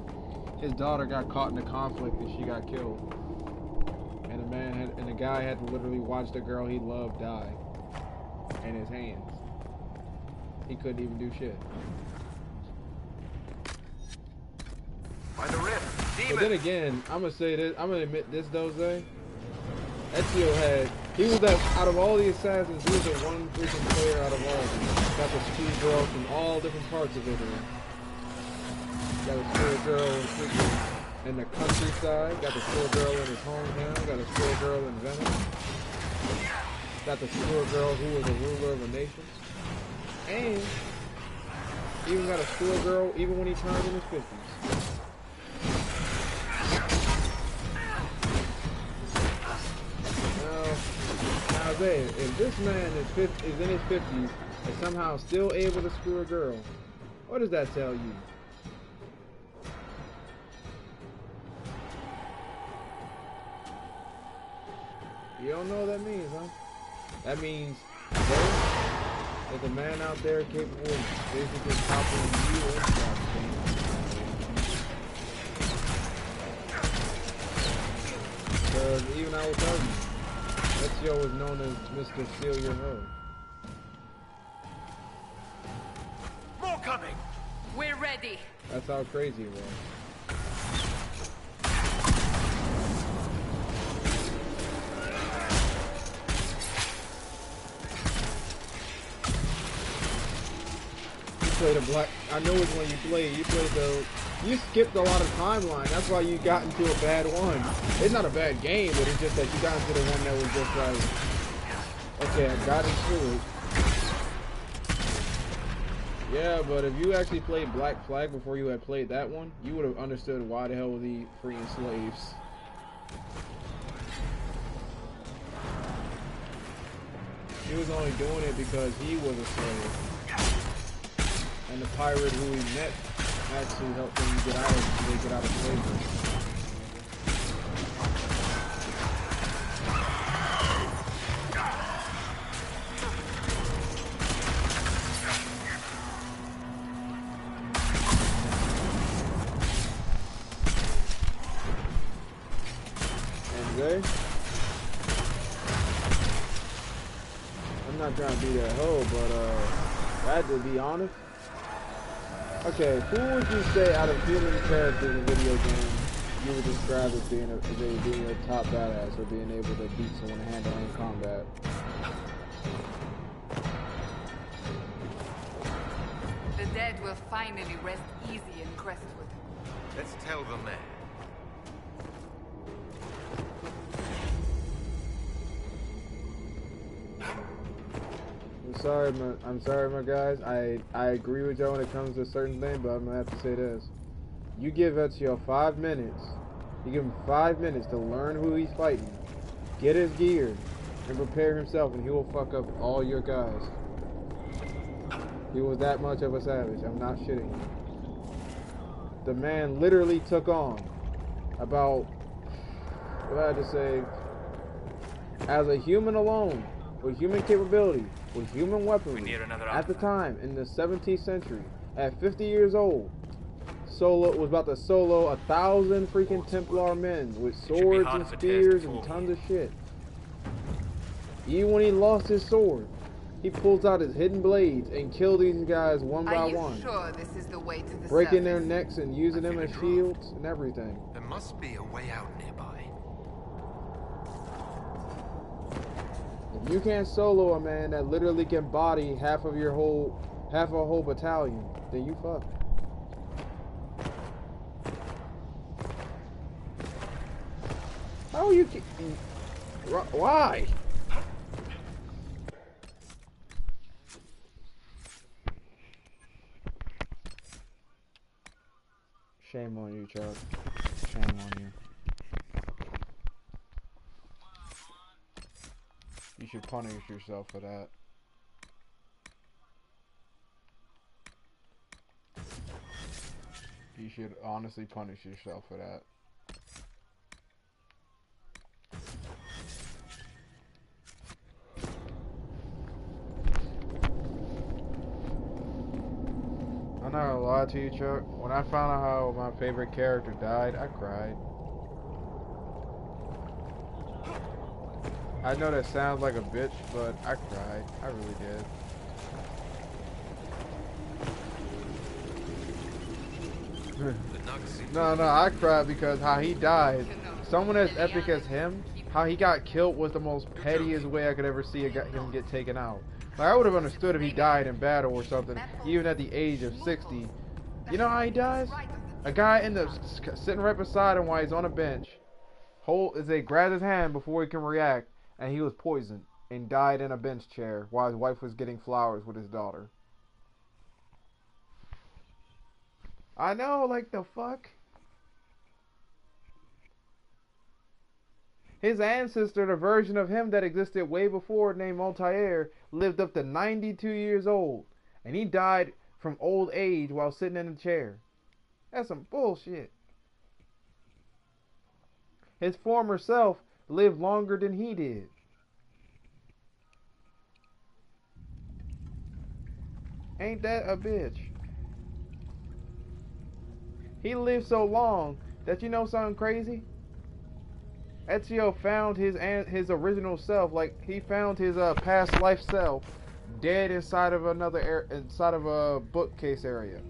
his daughter got caught in a conflict and she got killed. And the guy had to literally watch the girl he loved die in his hands. He couldn't even do shit. By the rift, demon. But then again, I'm gonna say this. I'm gonna admit this though, Zay. Ezio he was that out of all the assassins, he was the one freaking player out of all of them. Got the school girl from all different parts of Italy. Got a school girl in the countryside. Got the school girl in his hometown. Got a school girl in Venice. Got the school girl who was a ruler of a nation. And even got a school girl even when he turned in his 50s. Now, Zay, if this man is in his 50s and somehow still able to screw a girl, what does that tell you? You don't know what that means, huh? That means there's a man out there capable of basically toppling you and stopping. Because even I will tell you, Ezio was known as Mr. Steal Your Hoe. More coming! We're ready. That's how crazy it was. You played I know which one you played. You skipped a lot of timeline. That's why you got into a bad one. It's not a bad game, but it's just that you got into the one that was just like, okay, I got into it. Yeah, but if you actually played Black Flag before you had played that one, you would have understood why the hell was he freeing slaves. He was only doing it because he was a slave. And the pirate who he met actually helped him get out of slavery. And Zay, I'm not trying to be that hoe, but I had to be honest. Okay, who would you say out of human characters in video games you would describe as being a top badass or being able to beat someone hand-to-hand combat? The dead will finally rest easy in Crestwood. Let's tell them that. sorry, my guys. I agree with y'all when it comes to a certain thing, but I'm gonna have to say this. You give Ezio 5 minutes. You give him 5 minutes to learn who he's fighting, get his gear, and prepare himself, and he will fuck up all your guys. He was that much of a savage. I'm not shitting you. The man literally took on about, what I had to say, as a human alone, with human capability, with human weaponry, at the time, in the 17th century, at 50 years old, was about to solo 1,000 freaking Templar men with swords and spears and tons of shit. Even when he lost his sword, he pulls out his hidden blades and kills these guys one by one. Sure this is the way to the breaking their necks and using them as shields and everything. There must be a way out nearby. If you can't solo a man that literally can body half a whole battalion, then you fucked. How are you? Why? Shame on you, Chuck. Shame on you. You should punish yourself for that. You should honestly punish yourself for that. I'm not gonna lie to you, Chuck. When I found out how my favorite character died, I cried. I know that sounds like a bitch, but I cried. I really did. No, I cried because how he died. Someone as epic as him, how he got killed was the most pettiest way I could ever see him get taken out. Like, I would have understood if he died in battle or something, even at the age of 60. You know how he dies? A guy ends up sitting right beside him while he's on a bench. They grabbed his hand before he can react, and he was poisoned and died in a bench chair while his wife was getting flowers with his daughter. I know, like, the fuck? His ancestor, the version of him that existed way before, named Altair, lived up to 92 years old. And he died from old age while sitting in a chair. That's some bullshit. His former self lived longer than he did. Ain't that a bitch? He lived so long that, you know something crazy? Ezio found his original self, like he found his past life self dead inside of inside of a bookcase area.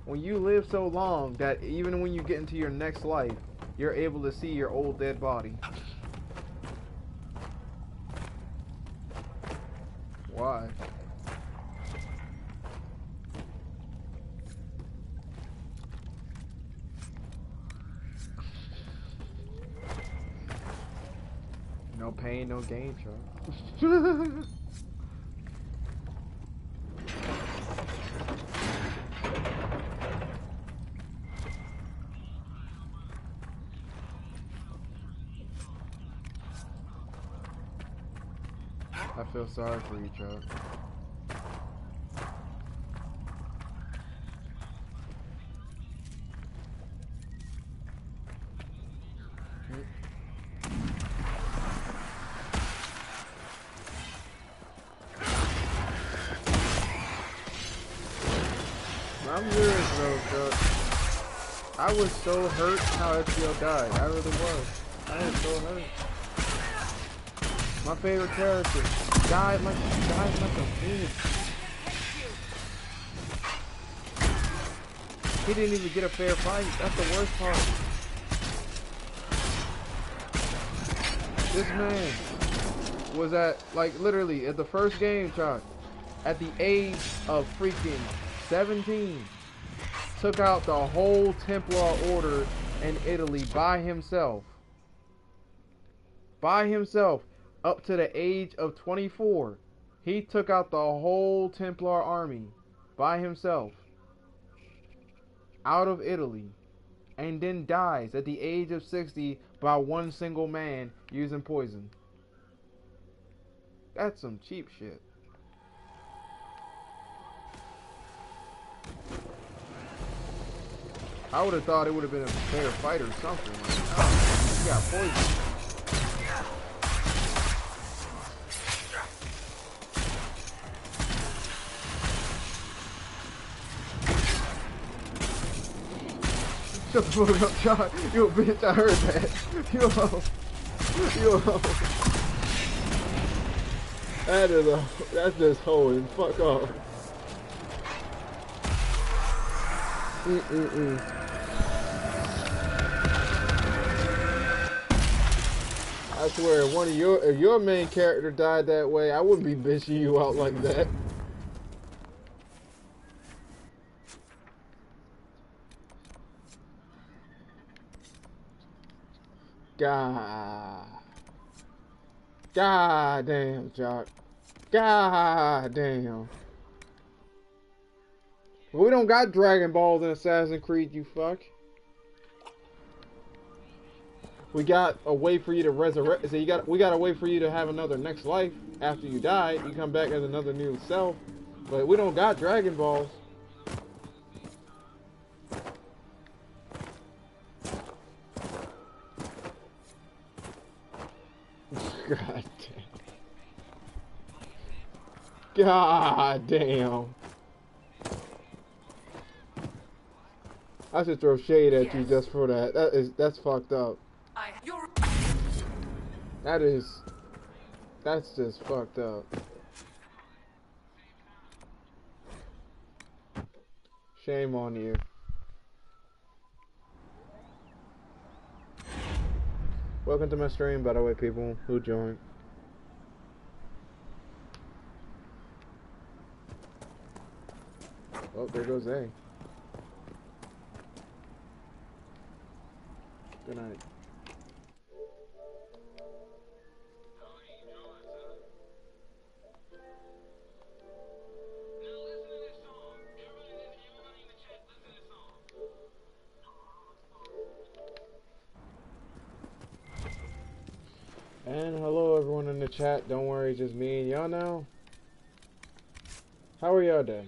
When you live so long that even when you get into your next life, you're able to see your old dead body. Why? No pain, no gain, Chuck. I feel sorry for you, Chuck. I'm serious though, Chuck. I was so hurt how Ezio died. I really was. I was so hurt. My favorite character died like a bitch. He didn't even get a fair fight. That's the worst part. This man was at, like, literally at the first game, Chuck, at the age of freaking 17, took out the whole Templar order in Italy by himself. by himself up to the age of 24. He took out the whole Templar army by himself out of Italy, and then dies at the age of 60 by one single man using poison. That's some cheap shit. I would have thought it would have been a better fight or something. Like, oh, he got poison. Shut the fuck up, John. You a bitch, I heard that. Yo. That's just hoeing. Fuck off. I swear, if your main character died that way, I wouldn't be bitching you out like that. God damn, Jock. God damn. We don't got Dragon Balls in Assassin's Creed, you fuck. We got a way for you to resurrect. So we got a way for you to have another next life after you die. You come back as another new self. But we don't got Dragon Balls. God damn. God damn. I should throw shade at you just for that. That's fucked up. That's just fucked up. Shame on you. Welcome to my stream, by the way, people who joined. Oh, there goes A. Good night. And hello everyone in the chat. Don't worry, just me and y'all now. How are y'all doing?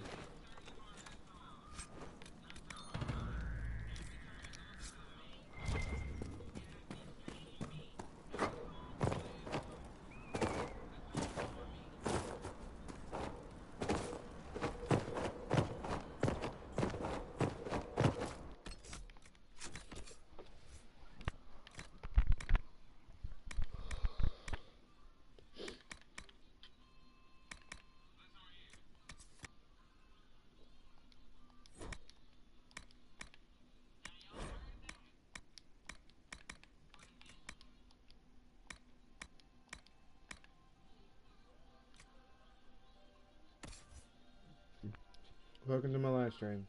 Welcome to my live stream.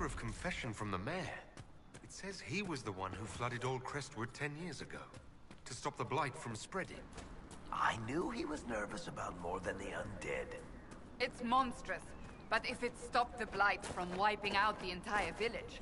letter of confession from the mayor. It says he was the one who flooded Old Crestwood 10 years ago, to stop the blight from spreading. I knew he was nervous about more than the undead. It's monstrous, but if it stopped the blight from wiping out the entire village...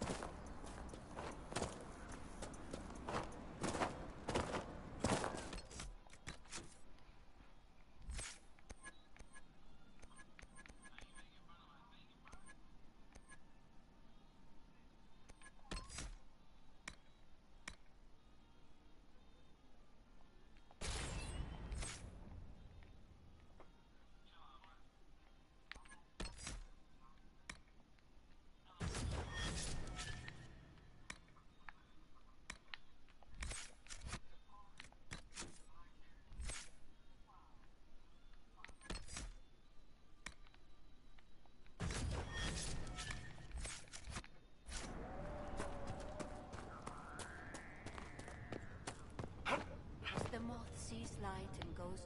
The moth sees light and goes...